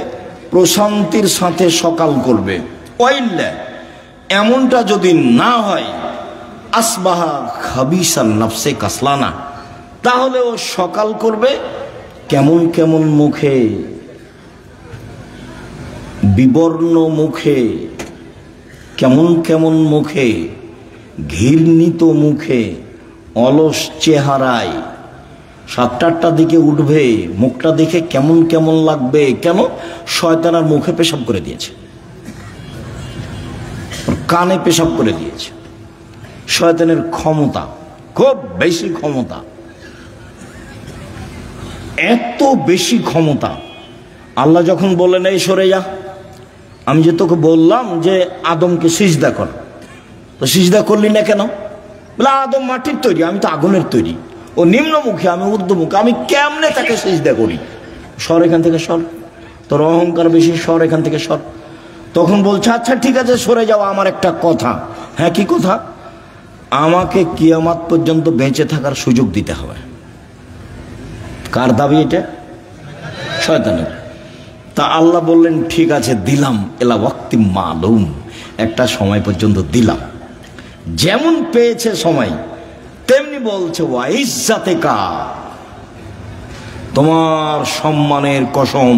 প্রশান্তির সাথে সকাল করবে। ওয়াইল্লা, এমনটা যদি না হয়, আসবাহা খাবিসান নাফসে কাসলানা, তাহলে ও সকাল করবে কেমন কেমন মুখে, বিবর্ণ মুখে, কেমন কেমন মুখে, ঘৃণিত মুখে, অলস চেহারায়। 7-8টার দিকে উঠবে, মুখটা দেখে কেমন কেমন লাগবে। কেন? শয়তান আর মুখে পেশাব করে দিয়েছে, কানে পেশাব করে দিয়েছে। শয়তানের ক্ষমতা খুব বেশি, ক্ষমতা এত বেশি ক্ষমতা। আল্লাহ যখন বললেন এই সরে যা, আমি যে তোকে বললাম যে আদমকে সিজদা কর, তো সিজদা করলি না কেন? বলে আদম মাটির তৈরি, আমি তো আগুনের তৈরি, ও নিম্নমুখী, আমি ঊর্ধ্বমুখী, আমি কেমনে তাকে সিজদা করি? সর এখান থেকে, সর, তোর অহংকার বেশি, সর এখান থেকে, সর। তখন বলছে আচ্ছা ঠিক আছে সরে যাও, আমার একটা কথা। হ্যাঁ, কি কথা? আমাকে কিয়ামত পর্যন্ত বেঁচে থাকার সুযোগ দিতে হবে। কার দাবি এটা? শয়তানের। তা আল্লাহ বললেন ঠিক আছে দিলাম, এলা ওয়াক্তি মালুম, একটা সময় পর্যন্ত দিলাম। যেমন পেয়েছে সময় তেমনি বলছে ওয়া ইজ্জাতিকা, তোমার সম্মানের কসম।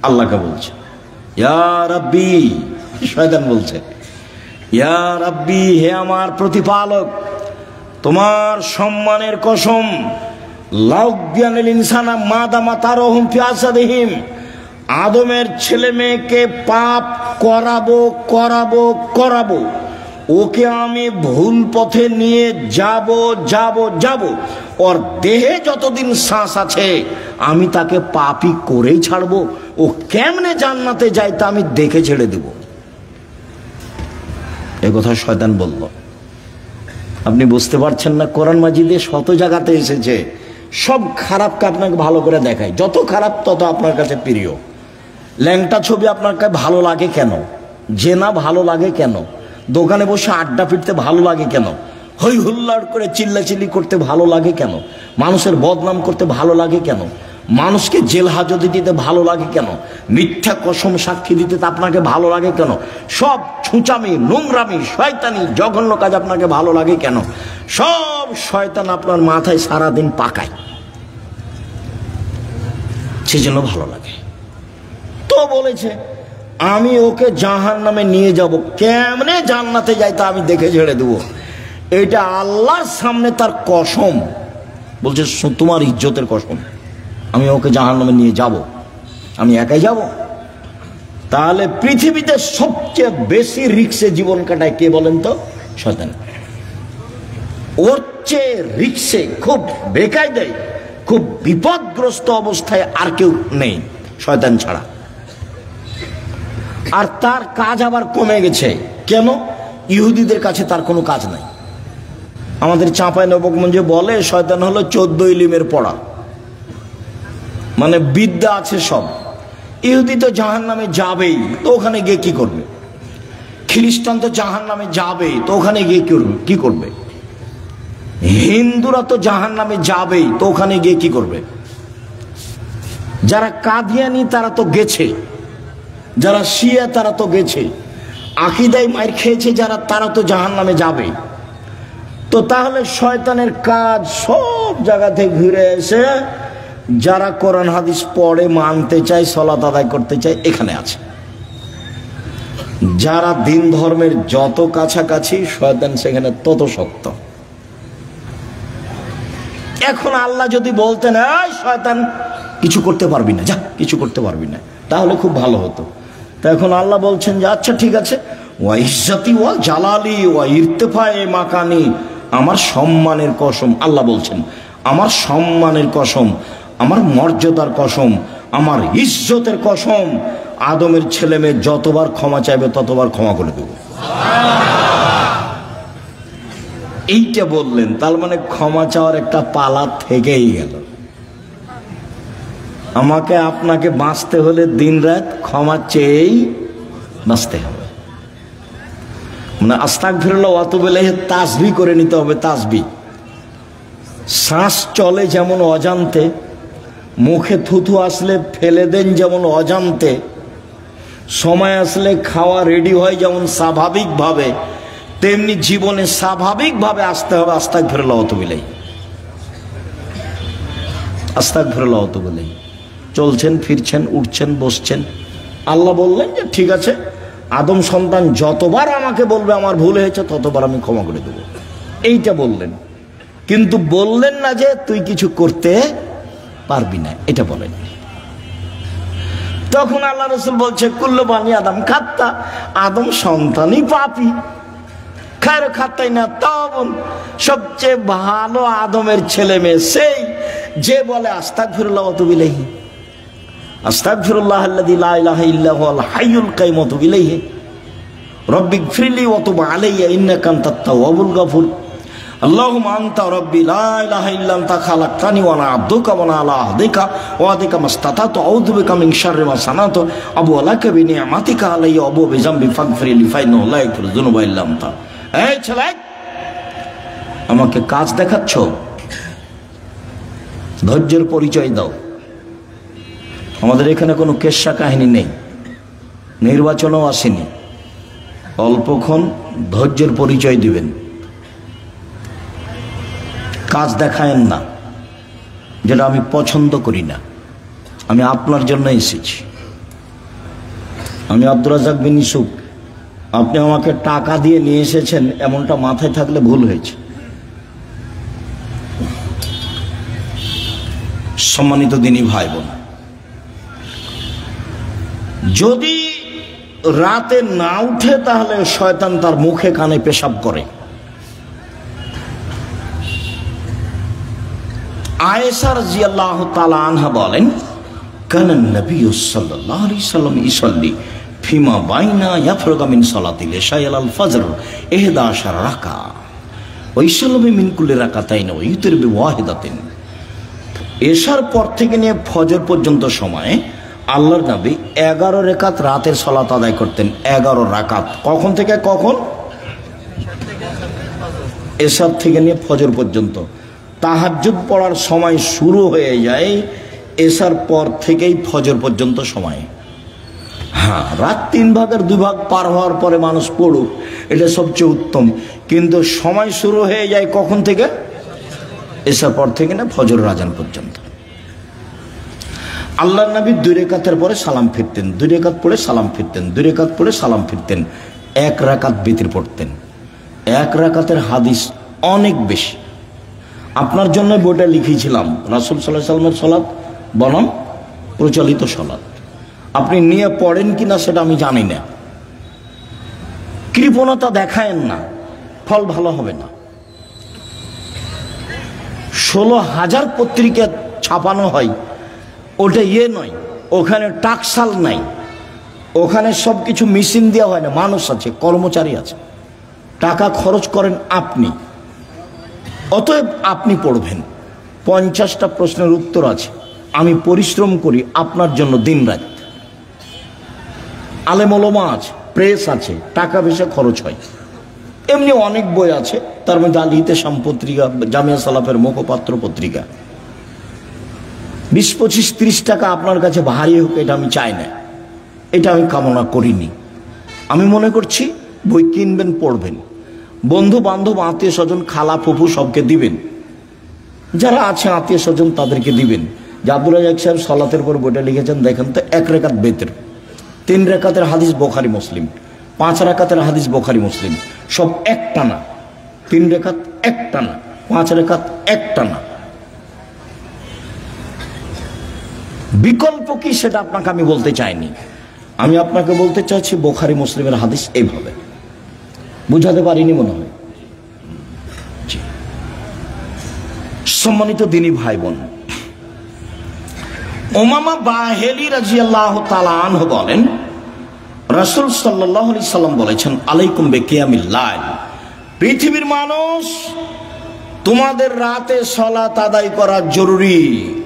আল্লাহকে বলছে ইয়া রাব্বি, শয়তান বলছে ইয়া রাব্বি, হে আমার প্রতিপালক, তোমার সম্মানের কসম। লাউজ্ঞানিল ইনসানা মাদামা তারহুম ফি আসাদিহিম, আদমের ছেলে মেয়েকে পাপ করাবো করাবো করাবো, ওকে আমি ভুল পথে নিয়ে যাব যাব যাব, ওর দেহে যতদিন শ্বাস আছে আমি তাকে পাপই করেই ছাড়বো। ও কেমনে জান্নাতে যায় তা আমি দেখে ছেড়ে দেব। এ কথা শয়তান বলল। আপনি বুঝতে পারছেন না? কোরআন মাজিদে শত জায়গাতে এসেছে, সব খারাপকে আপনাকে ভালো করে দেখায়। যত খারাপ তত আপনার কাছে প্রিয়। ল্যাংটা ছবি আপনার কাছে ভালো লাগে কেন? জেনা ভালো লাগে কেন? দোকানে বসে আড্ডা পিটতে ভালো লাগে কেন? হই হুল্লাড় করে চিল্লাচিল্লি করতে ভালো লাগে কেন? মানুষের বদনাম করতে ভালো লাগে কেন? মানুষকে জেল হাজতে দিতে ভালো লাগে কেন? মিথ্যা কসম সাক্ষী দিতে আপনাকে ভালো লাগে কেন? সব ছুঁচামি, নোংরামি, শয়তানি, জঘন্য কাজ আপনাকে ভালো লাগে কেন? সব শয়তান আপনার মাথায় সারাদিন পাকায়, সেজন্য ভালো লাগে। তো বলেছে আমি ওকে জাহান্নামে নিয়ে যাব, কেমনে জান্নাতে যাই তা আমি দেখে ছেড়ে দেবো। এটা আল্লাহর সামনে তার কসম। বলছে তোমার ইজ্জতের কসম, আমি ওকে জাহান্নামে নিয়ে যাব, আমি একাই যাব? তাহলে পৃথিবীতে সবচেয়ে বেশি রিক্সে জীবন কাটায় কে বলেন তো? শয়তান। ওর চেয়ে রিক্সে, খুব বেকায়দায়, খুব বিপদগ্রস্ত অবস্থায় আর কেউ নেই শয়তান ছাড়া। আর তার কাজ আবার কমে গেছে। কেন? ইহুদিদের কাছে তার কোনো কাজ নাই। আমাদের চাঁপাই নবগঞ্জে বলে শয়তান হলো 14 ইলিমের পড়া, মানে বিদ্যা আছে সব। ইহুদি তো জাহান্নামে যাবেই, তো ওখানে গিয়ে কি করবে? খ্রিস্টান তো জাহান্নামে যাবেই, তো ওখানে গিয়ে কি করবে? হিন্দুরা তো জাহান্নামে যাবেই, তো ওখানে গিয়ে কি করবে? যারা কাদিয়ানি তারা তো গেছে, যারা শিয়া তারা তো গেছে, আকীদায় মার খেয়েছে যারা, তারা তো জাহান্নামে যাবে। তো তাহলে শয়তানের কাজ সব জায়গা থেকে ঘুরে এসে যারা কোরআন হাদিস পড়ে, মানতে চায়, সালাত আদায় করতে চায়, এখানে আছে। যারা দিন ধর্মের যত কাছাকাছি, শয়তান সেখানে তত শক্ত। এখন আল্লাহ যদি বলতেন এই শয়তান কিছু করতে পারবি না, যা কিছু করতে পারবি না, তাহলে খুব ভালো হতো। তা এখন আল্লাহ বলছেন যে আচ্ছা ঠিক আছে, ওয়া ইজ্জতি ওয়া জালালি ওয়া ইরতিফায়ে মাকানি, আমার সম্মানের কসম, আল্লাহ বলছেন আমার সম্মানের কসম, আমার মর্যাদার কসম, আমার ইজ্জতের কসম, আদমের ছেলে মেয়ে যতবার ক্ষমা চাইবে ততবার ক্ষমা করে দেব। এইটা বললেন, তার মানে ক্ষমা চাওয়ার একটা পালা থেকেই গেল। আমাকে আপনাকে বাঁচতে হলে দিনরাত ক্ষমা চেয়েই বাঁচতে হবে। মানে আস্তাগফিরুল্লাহ ওয়া আতুবু ইলাইহি তাসবিহ করে নিতে হবে। তাসবিহ, শ্বাস চলে যেমন অজান্তে, মুখে থুথু আসলে ফেলে দেন যেমন অজান্তে, সময় আসলে খাওয়া রেডি হয় যেমন স্বাভাবিকভাবে, তেমনি জীবনে স্বাভাবিকভাবে আসতে হবে আস্তাগফিরুল্লাহ ওয়া আতুবু ইলাইহি। আস্তাগফিরুল্লাহ ওয়া আতুবু ইলাইহি। চলছেন, ফিরছেন, উঠছেন, বসছেন, আল্লাহ বললেন যে ঠিক আছে, আদম সন্তান যতবার আমাকে বলবে আমার ভুল হয়েছে ততবার আমি ক্ষমা করে দেব, এইটা বললেন। কিন্তু বললেন না যে তুই কিছু করতে পারবি না, এটা বলেন। তখন আল্লাহ রাসূল বলছে কুল্লু বানি আদম খাত্তা, আদম সন্তানই পাপী। খায়র খাত্তাই না তবন, সবচেয়ে ভালো আদমের ছেলে মেয়ে সেই যে বলে আস্তাগফিরুল্লাহ ওয়া আতুবু ইলাইহি, আস্তাগফিরুল্লাহ আল্লাযী লা ইলাহা ইল্লা হুয়াল হাইয়ুল কাইয়্যুম ওয়া আতুবু ইলাইহি, রব্বিগফিরলি ওয়া তুব আলাইয়া ইন্নাকা আনতাত তাওয়াবুল গফুর, আল্লাহুম্মা আনতা রাব্বি লা ইলাহা ইল্লা আনতা খালাকতানি ওয়া আনা আবদুকা ওয়া আনা আলা আহদিকা ওয়া আদিকা মাসতাতাতু আউযু বিকা মিন শাররি মা সানাতু আবু আলাকা বিনিআমাতিকা আলাইয়া আবু বিযামবি ফাগফিরলি ফাইন্নাহু লা ইয়াগফিরুয যুনুবা ইল্লা আনতা। এই ছেলে, আমাকে কাজ দেখাচ্ছ, ধৈর্যের পরিচয় দাও। আমাদের এখানে কোনো কেচ্ছা কাহিনী নেই, নির্বাচনও আসেনি, অল্পক্ষণ ধৈর্যের পরিচয় দিবেন, কাজ দেখায়েন না, যেটা আমি পছন্দ করি না। আমি আপনার জন্য এসেছি, আমি আব্দুর রাজ্জাক বিন ইউসুফ, আপনি আমাকে টাকা দিয়ে নিয়ে এসেছেন এমনটা মাথায় থাকলে ভুল হয়েছে। সম্মানিত দিনী ভাই বোন, যদি রাতে না উঠে তাহলে শয়তান তার মুখে কানে পেশাব করে। আয়েশা রাদিয়াল্লাহু তাআলা আনহা বলেন কানান নবী সাল্লাল্লাহু আলাইহি ওয়াসাল্লাম ইসাল্লি ফিমা বাইনা ইয়াফরুগা মিন সালাতিল ইশা ইলাল ফজর 11 রাকা ওয়া ইসাল্লামু মিন কুল্লি রাকাতাইন ওয়া ইউতির বিওয়াহিদাতিন। এশার পর থেকে নিয়ে ফজর পর্যন্ত সময়ে আল্লাহর নবী 11 রাকাত রাতের সালাত আদায় করতেন। 11 রাকাত, কখন থেকে কখন? এশার থেকে নিয়ে ফজর পর্যন্ত। তাহাজ্জুদ পড়ার সময় শুরু হয়ে যায় এশার পর থেকেই ফজর পর্যন্ত সময়। হ্যাঁ, রাত 3 ভাগের 2 ভাগ পার হওয়ার পরে মানুষ পড়ুক, এটা সবচেয়ে উত্তম, কিন্তু সময় শুরু হয়ে যায় কখন থেকে? এশার পর থেকে না ফজর আযান পর্যন্ত। আল্লাহর নবী 2 রাকাতের পরে সালাম ফিরতেন, 2 রাকাত পড়ে সালাম ফিরতেন, 2 রাকাত পড়ে সালাম ফিরতেন, 1 রাকাত বিতির পড়তেন। 1 রাকাতের হাদিস অনেক বেশি। আপনার জন্য বইটা লিখেছিলাম, রাসূল সাল্লাল্লাহু আলাইহি ওয়াসাল্লামের সালাত বনাম প্রচলিত সালাত। আপনি নিয়ে পড়েন কিনা সেটা আমি জানি না। কৃপণতা দেখায়েন না, ফল ভালো হবে না। 16,000 পত্রিকা ছাপানো হয়, ওটা নয়, ওখানে টাকসাল নাই, ওখানে সব কিছু মেশিন দেওয়া হয় না, মানুষ আছে, কর্মচারী আছে, টাকা খরচ করেন আপনি। অতএব আপনি পড়বেন। 50টা প্রশ্নের উত্তর আছে, আমি পরিশ্রম করি আপনার জন্য দিন রাত। আলেম ওলামা আছে, প্রেস আছে, টাকা পয়সা খরচ হয়। এমনি অনেক বই আছে, তার মধ্যে আল ইতেশাম পত্রিকা, জামিয়া সালাফের মুখপাত্র পত্রিকা। 20, 25, 30 টাকা আপনার কাছে ভারী হোক, এটা আমি চাই না, এটা আমি কামনা করিনি। আমি মনে করছি বই কিনবেন, পড়বেন, বন্ধু বান্ধব, আত্মীয় স্বজন, খালা ফুফু সবকে দিবেন, যারা আছে আত্মীয় স্বজন তাদেরকে দিবেন। যে আব্দুল রাজ্জাক সাহেব সালাতের পর বইটা লিখেছেন, দেখেন তো, 1 রাকাত বেতের, 3 রাকাতের হাদিস বোখারি মুসলিম, 5 রাকাতের হাদিস বোখারি মুসলিম, সব একটানা। 3 রাকাত একটানা, 5 রাকাত একটানা। বিকল্প কি সেটা আপনাকে আমি বলতে চাইনি। আমি আপনাকে বলতে চাইছি বোখারি মুসলিমের হাদিস এইভাবে। বুঝাতে পারিনি মনে হয়। সম্মানিত দিনী ভাই বোন, উমামা বাহেলি রাদিয়াল্লাহু তাআলা আনহু বলেন, রাসূল সাল্লাল্লাহু আলাইহি সাল্লাম বলেছেন, আলাইকুম বিকিয়ামিল লাইল, পৃথিবীর মানুষ, তোমাদের রাতে সালাত আদায় করা জরুরি।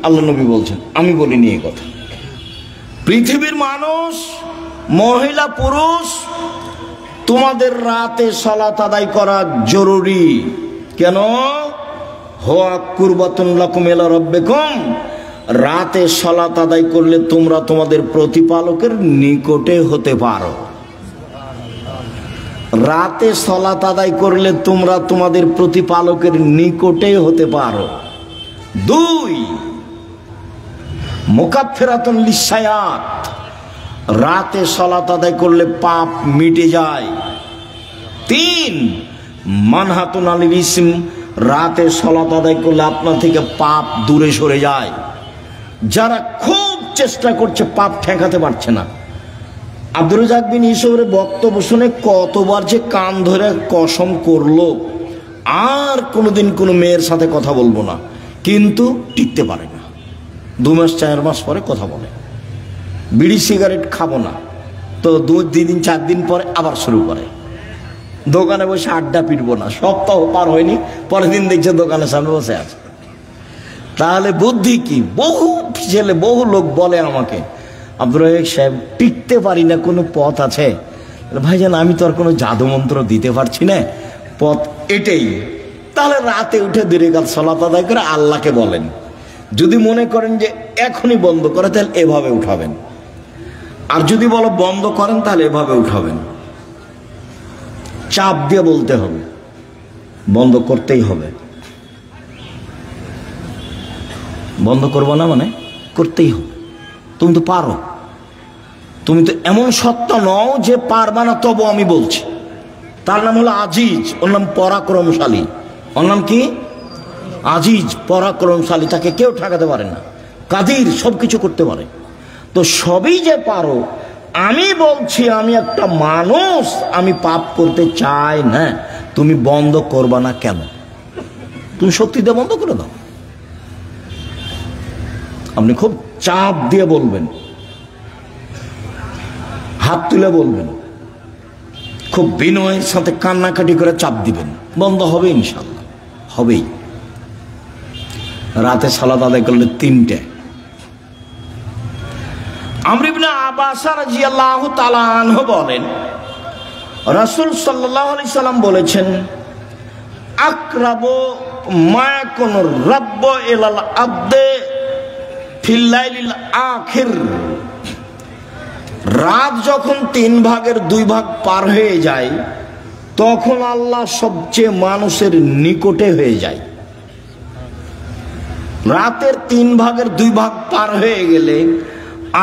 আল্লাহ নবী বলছেন, আমি বলিনি এই কথা। পৃথিবীর মানুষ, মহিলা পুরুষ, তোমাদের রাতে সালাত আদায় করা জরুরি। কেন? হুয়া কুরবাতুন লাকুম ইলা রাব্বিকুম, রাতে সালাত আদায় করলে তোমরা তোমাদের প্রতিপালকের নিকটে হতে পারো। রাতে সালাত আদায় করলে তোমরা তোমাদের প্রতিপালকের নিকটে হতে পারো। 2, মুকাফফিরাতুন লিসায়াত, রাতে সালাত আদায় করলে পাপ মিটে যায়। 3, মানহাতুন আনিল ইসম, রাতে সালাত আদায় করলে আপনার থেকে পাপ দূরে সরে যায়। যারা খুব চেষ্টা করছে পাপ ঠেকাতে পারছে না, আব্দুর রাজ্জাক বিন ইউসুফের বক্তব্য শুনে কতবার যে কান ধরে কসম করলো আর কোনোদিন কোনো মেয়ের সাথে কথা বলবো না, কিন্তু টিকতে পারে না। 2 মাস 4 মাস পরে কথা বলে, বিড়ি সিগারেট খাবো না, তো 2 দিন 4 দিন পরে আবার শুরু করে। দোকানে বসে আড্ডা পিটবো না, সপ্তাহ পার হয়নি, পরের দিন দেখছে দোকানের সামনে বসে আছে। তাহলে বুদ্ধি কি? বহু ছেলে, বহু লোক বলে আমাকে, আব্দুর রাজ্জাক সাহেব টিকতে পারি না, কোনো পথ আছে? ভাইজান, আমি তো আর কোনো জাদু মন্ত্র দিতে পারছি না, পথ এটাই। তাহলে রাতে উঠে 2 রাকাত সালাত আদায় করে আল্লাহকে বলেন। যদি মনে করেন যে এখনই বন্ধ করে, তাহলে এভাবে উঠাবেন, আর যদি বলো বন্ধ করেন তাহলে এভাবে উঠাবেন। চাপ দিয়ে বলতে হবে, বন্ধ করতেই হবে। বন্ধ করবো না মানে করতেই হবে। তুমি তো পারো, তুমি তো এমন সত্তা নও যে পারবা না, তবু আমি বলছি। তার নাম হলো আজিজ, ওর নাম পরাক্রমশালী। ওর নাম কি? আজিজ, পরাক্রমশালী, তাকে কেউ ঠেকাতে পারে না। কাদির, সবকিছু করতে পারে। তো সবই যে পারো, আমি বলছি আমি একটা মানুষ, আমি পাপ করতে চাই না, তুমি বন্ধ করবা না কেন? তুমি শক্তিতে বন্ধ করে দাও। আপনি খুব চাপ দিয়ে বলবেন, হাত তুলে বলবেন, খুব বিনয়ের সাথে কান্নাকাটি করে চাপ দিবেন, বন্ধ হবে ইনশাল্লাহ, হবেই। রাতে সালাত আদায় করলে 3টে। আমর ইবনে আব্বাস রাদিয়াল্লাহু তাআলা আনহু বলেন, রাসূল সাল্লাল্লাহু আলাইহি সাল্লাম বলেছেন, আকরাবু মা ইয়াকুনুর রাব্বু ইলাল আবদে ফিল লাইলিল আখির, রাত যখন 3 ভাগের 2 ভাগ পার হয়ে যায়, তখন আল্লাহ সবচেয়ে মানুষের নিকটে হয়ে যায়। রাতের 3 ভাগের 2 ভাগ পার হয়ে গেলে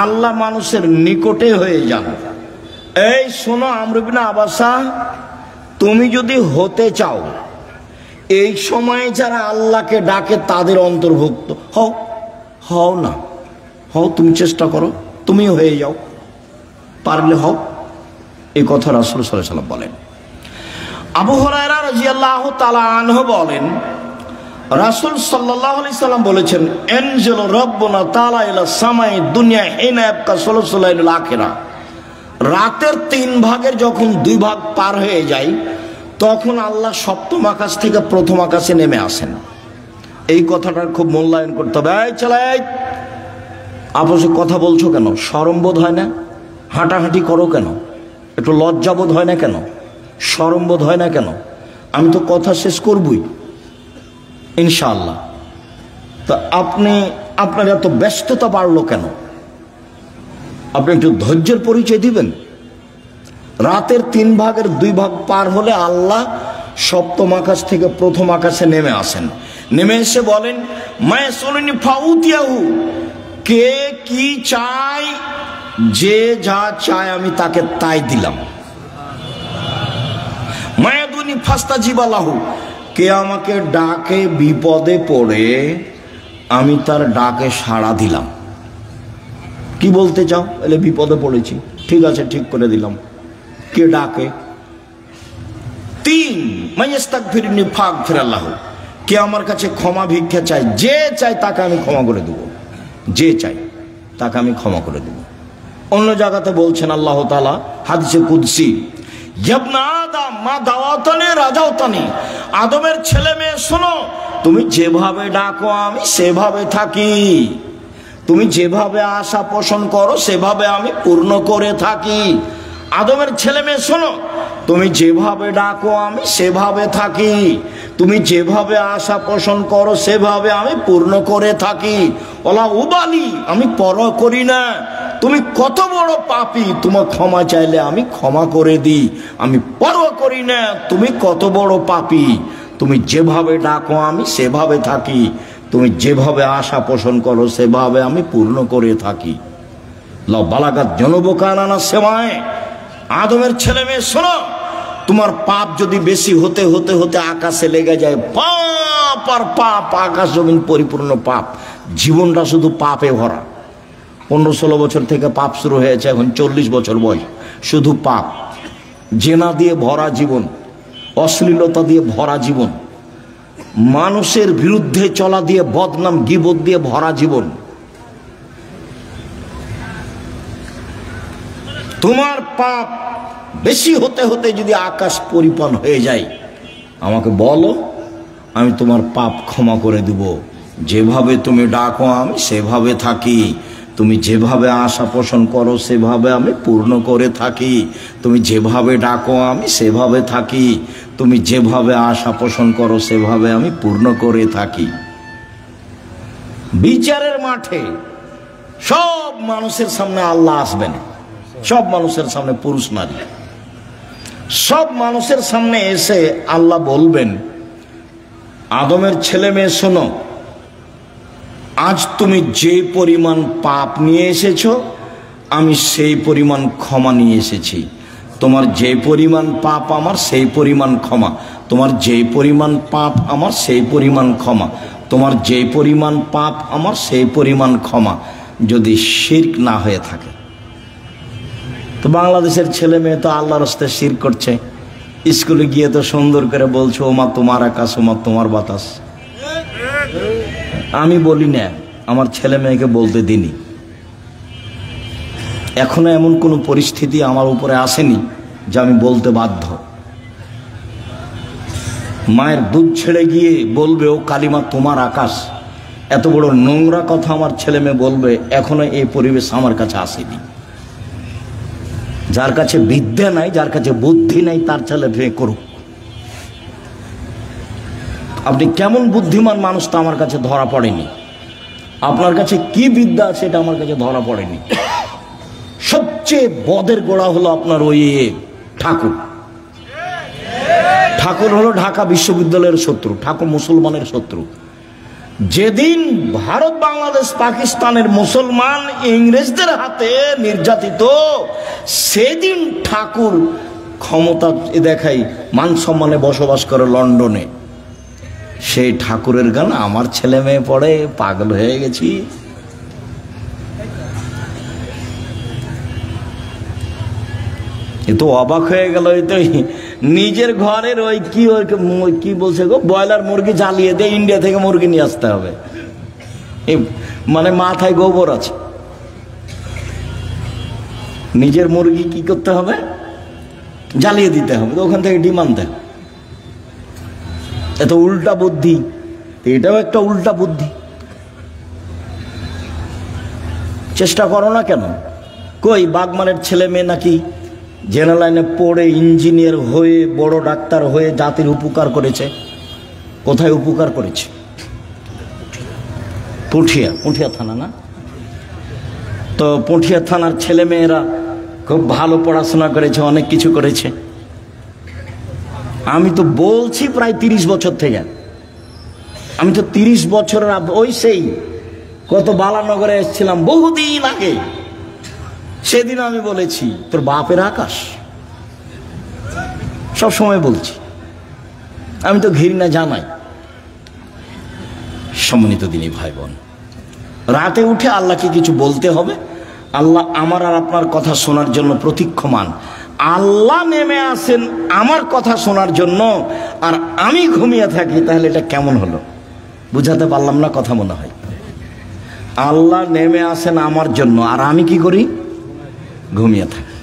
আল্লাহ মানুষের নিকটে হয়ে যান। এই শোনো আমর ইবনে আবাসা, তুমি যদি হতে চাও, এই সময়ে যারা আল্লাহকে ডাকে তাদের অন্তর্ভুক্ত হও, হও না, হও, তুমি চেষ্টা করো, তুমিও হয়ে যাও, পারলে হও। এই কথা রাসূল সাল্লাল্লাহু আলাইহি ওয়াসাল্লাম বলেন। আবু হুরায়রা রাদিয়াল্লাহু তাআলা আনহু বলেন, রাসূল সাল্লাল্লাহু আলাইহি সাল্লাম বলেছেন, এনজিল রাব্বুনা তাআলা ইলা সামাই দুনিয়া হিনা ইয়াবকা সুলুসুল লাইলুল আখিরা। রাতের 3 ভাগের যখন 2 ভাগ পার হয়ে যায়, তখন আল্লাহ সপ্তম আকাশ থেকে প্রথম আকাশে নেমে আসেন। এই কথাটার খুব মূল্যায়ন করতে হবে। এই চালাই, আপসে কথা বলছো কেন? শরম বোধ হয় না? হাঁটাহাঁটি করো কেন? একটু লজ্জাবোধ হয় না কেন? শরম বোধ হয় না কেন? আমি তো কথা শেষ করবই ইনশাআল্লাহ। তা আপনার এত ব্যস্ততা বাড়লো কেন? আপনি একটু ধৈর্যের পরিচয় দিবেন। রাতের 3 ভাগের 2 ভাগ পার হলে আল্লাহ সপ্তম আকাশ থেকে প্রথম আকাশে নেমে আসেন। নেমে এসে বলেন, মায়ে সোলনি ফাউতিয়াহু, কে কি চায়, যে যা চায় আমি তাকে তাই দিলাম। মায়াদুনি ফাস্তাজিবালাহু, কে আমাকে ডাকে বিপদে পড়ে আমি তার ডাকে সাড়া দিলাম। কি বলতে চাও? এলে বিপদে পড়েছি, ঠিক আছে, ঠিক করে দিলাম। কে ডাকে? 3 মাইয়াস্তাগফিরনি ফাগফিরাল্লাহু, কে আমার কাছে ক্ষমা ভিক্ষা চায়, যে চাই তাকে আমি ক্ষমা করে দেব, যে চাই তাকে আমি ক্ষমা করে দেব। অন্য জায়গাতে বলছেন আল্লাহ তাআলা হাদিসে কুদসি, ইবনা আদম মা দাওয়াতানি রাজাওতানি, আদমের ছেলে মেয়ে শোনো, তুমি যেভাবে ডাকো আমি সেভাবে থাকি, তুমি যেভাবে আশা পোষণ করো সেভাবে আমি পূর্ণ করে থাকি। আদমের ছেলে মেয়ে শোনো, তুমি যেভাবে ডাকো আমি সেভাবে থাকি, তুমি যেভাবে আশা পোষণ করো সেভাবে আমি পূর্ণ করে থাকি। ওলা উবালি, আমি পরোয়া করি না তুমি কত বড় পাপী, তোমার ক্ষমা চাইলে আমি ক্ষমা করে দিই, আমি পরোয়া করি না তুমি কত বড় পাপী, তুমি যেভাবে ডাকো আমি সেভাবে থাকি, তুমি যেভাবে আশা পোষণ করো সেভাবে আমি পূর্ণ করে থাকি। লা বালাগাত জনবকানা সেমায়, আদমের ছেলে মেয়ে শোনো, তোমার পাপ যদি বেশি হতে হতে হতে আকাশে লেগে যায়, পাপ আর পাপ, আকাশ জমিন পরিপূর্ণ পাপ, জীবনটা শুধু পাপে ভরা। 15-16 বছর থেকে পাপ শুরু হয়েছে, এখন 40 বছর বয়স, শুধু পাপ, জেনা দিয়ে ভরা জীবন, অশ্লীলতা দিয়ে ভরা জীবন, মানুষের বিরুদ্ধে চলা দিয়ে, বদনাম গীবত দিয়ে ভরা জীবন। তোমার পাপ বেশি হতে হতে যদি আকাশ পরিপূর্ণ হয়ে যায়, আমাকে বলো, আমি তোমার পাপ ক্ষমা করে দেব। যেভাবে তুমি ডাকো আমি সেভাবে থাকি, তুমি যেভাবে আশা পোষণ করো সেভাবে আমি পূর্ণ করে থাকি, তুমি যেভাবে ডাকো আমি সেভাবে থাকি, তুমি যেভাবে আশা পোষণ করো সেভাবে আমি পূর্ণ করে থাকি। বিচারের মাঠে সব মানুষের সামনে আল্লাহ আসবেন, সব মানুষের সামনে, পুরুষ নারী সব মানুষের সামনে এসে আল্লাহ বলবেন, আদমের ছেলে মেয়ে শোনো, আজ তুমি যে পরিমাণ পাপ নিয়ে এসেছো আমি সেই পরিমাণ ক্ষমা নিয়ে এসেছি। তোমার যে পরিমাণ পাপ আমার সেই পরিমাণ ক্ষমা, তোমার যে পরিমাণ পাপ আমার সেই পরিমাণ ক্ষমা, তোমার যে পরিমাণ পাপ আমার সেই পরিমাণ ক্ষমা, যদি শিরক না হয়ে থাকে। তো বাংলাদেশের ছেলে মেয়ে তো আল্লাহর রাস্তায় শিরক করছে, স্কুলে গিয়ে তো সুন্দর করে বলছো, ওমা তোমার আকাশ, ওমা তোমার বাতাস। আমি বলি না, আমার ছেলে মেয়েকে বলতে দিনি। এখনো এমন কোনো পরিস্থিতি আমার উপরে আসেনি যে আমি বলতে বাধ্য। মায়ের দুধ ছেড়ে গিয়ে বলবে, ও কালিমা তোমার আকাশ, এত বড় নোংরা কথা আমার ছেলে মেয়ে বলবে, এখনো এই পরিবেশ আমার কাছে আসেনি। যার কাছে বিদ্যা নাই, যার কাছে বুদ্ধি নাই, তার ছেলে মেয়ে করুক। আপনি কেমন বুদ্ধিমান মানুষ তা আমার কাছে ধরা পড়েনি, আপনার কাছে কি বিদ্যা আছে এটা আমার কাছে ধরা পড়েনি। সবচেয়ে বদের গোড়া হলো আপনার ওই ঠাকুর। ঠাকুর হলো ঢাকা বিশ্ববিদ্যালয়ের শত্রু, ঠাকুর মুসলমানের শত্রু। যেদিন ভারত, বাংলাদেশ, পাকিস্তানের মুসলমান ইংরেজদের হাতে নির্যাতিত, সেদিন ঠাকুর ক্ষমতা দেখাই মান সম্মানে বসবাস করে লন্ডনে। সেই ঠাকুরের গান আমার ছেলে মেয়ে পড়ে, পাগল হয়ে গেছি। এ তো অবাক হয়ে গেল। এই তো নিজের ঘরের ওই কি বলছে গো, ব্রয়লার মুরগি জ্বালিয়ে দিয়ে ইন্ডিয়া থেকে মুরগি নিয়ে আসতে হবে। মানে মাথায় গোবর আছে। নিজের মুরগি কি করতে হবে? জ্বালিয়ে দিতে হবে, তো ওখান থেকে ডিম আনতে হবে। এত উল্টা বুদ্ধি, এটাও একটা উল্টা বুদ্ধি। চেষ্টা করো না কেন? কই বাগমানের ছেলে মেয়ে নাকি জেনারেল লাইনে পড়ে ইঞ্জিনিয়ার হয়ে বড় ডাক্তার হয়ে জাতির উপকার করেছে। কোথায় উপকার করেছে? পুঠিয়া থানা না? তো পুঠিয়া থানার ছেলে মেয়েরা খুব ভালো পড়াশোনা করেছে, অনেক কিছু করেছে। আমি তো বলছি প্রায় 30 বছর থেকে, আমি তো 30 বছরের ওই সেই কত বালানগরে এসেছিলাম বহুদিন আগে, সেদিন আমি বলেছি তোর বাপের আকাশ। সব সময় বলছি, আমি তো ঘৃণা জানাই। সম্মানিত দিনী ভাই বোন, রাতে উঠে আল্লাহকে কিছু বলতে হবে। আল্লাহ আমার আর আপনার কথা শোনার জন্য প্রতীক্ষমান। আল্লাহ নেমে আসেন আমার কথা শোনার জন্য, আর আমি ঘুমিয়ে থাকি, তাহলে এটা কেমন হলো? বুঝাতে পারলাম না কথা মনে হয়। আল্লাহ নেমে আসেন আমার জন্য, আর আমি কি করি? ঘুমিয়ে থাকি।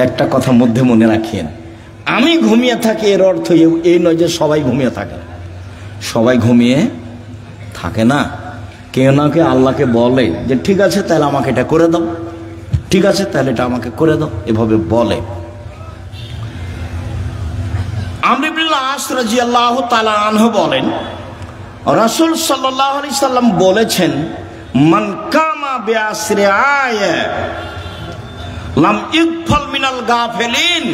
একটা কথা মধ্যে মনে রাখিয়েন, আমি ঘুমিয়ে থাকি এর অর্থ এই নয় যে সবাই ঘুমিয়ে থাকে। সবাই ঘুমিয়ে থাকে না। কেউ না কেউ আল্লাহকে বলে যে ঠিক আছে তাহলে আমাকে এটা করে দাও, ঠিক আছে তাহলে এটা আমাকে করে দাও, এভাবে বলে। আমর ইবনে আস রাদিয়াল্লাহু তাআলা আনহু বলেন, রাসূল সাল্লাল্লাহু আলাইহি সাল্লাম বলেছেন, মান কামা বিআসরি আয়া লাম ইগফাল মিনাল গাফিলিন।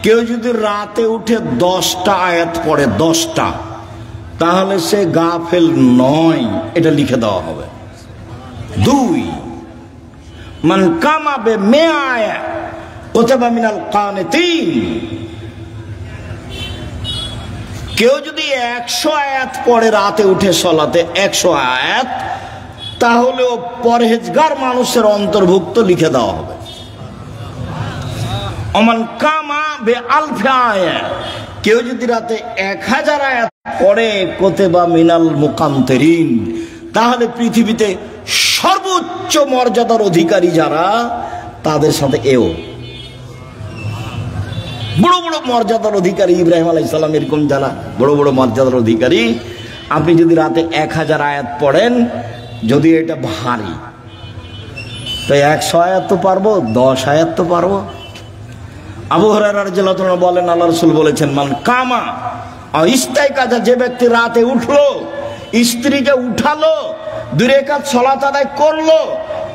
কেউ যদি রাতে উঠে 10টা আয়াত পড়ে, 10টা, তাহলে সে গাফেল নয়, এটা লিখে দেওয়া হবে। 2, মান কামা বিমিআ আয়া কুতিবা মিনাল কানিতিন। কেউ যদি 100 আয়াত পড়ে রাতে উঠে সলাতে, 100 আয়াত, তাহলে ও পরহেজগার মানুষের অন্তর্ভুক্ত লিখে দেওয়া হবে। ওমান কামা বিআলফি আয়া, কেউ যদি রাতে 1000 আয়াত পড়ে কুতিবা মিনাল মুকান্তিরিন, তাহলে পৃথিবীতে সর্বোচ্চ মর্যাদার অধিকারী যারা, তাদের সাথে এও বড় বড় মর্যাদার অধিকারী। ইব্রাহিম আলাইহিস সালাম এরকম যারা বড় বড় মর্যাদার অধিকারী, আপনি যদি রাতে 1000 আয়াত পড়েন, যদি এটা ভারী, তো 100 আয়াত তো পারবো, 10 আয়াত তো পারবো। আবু হুরায়রা রাদিয়াল্লাহু তাআলা বলেন, আল্লাহ রাসূল বলেছেন, মান কামা ইস্তাইকাজা, যে ব্যক্তি রাতে উঠলো, স্ত্রীকে উঠালো, 2 রাকাত সালাত আদায় করলো,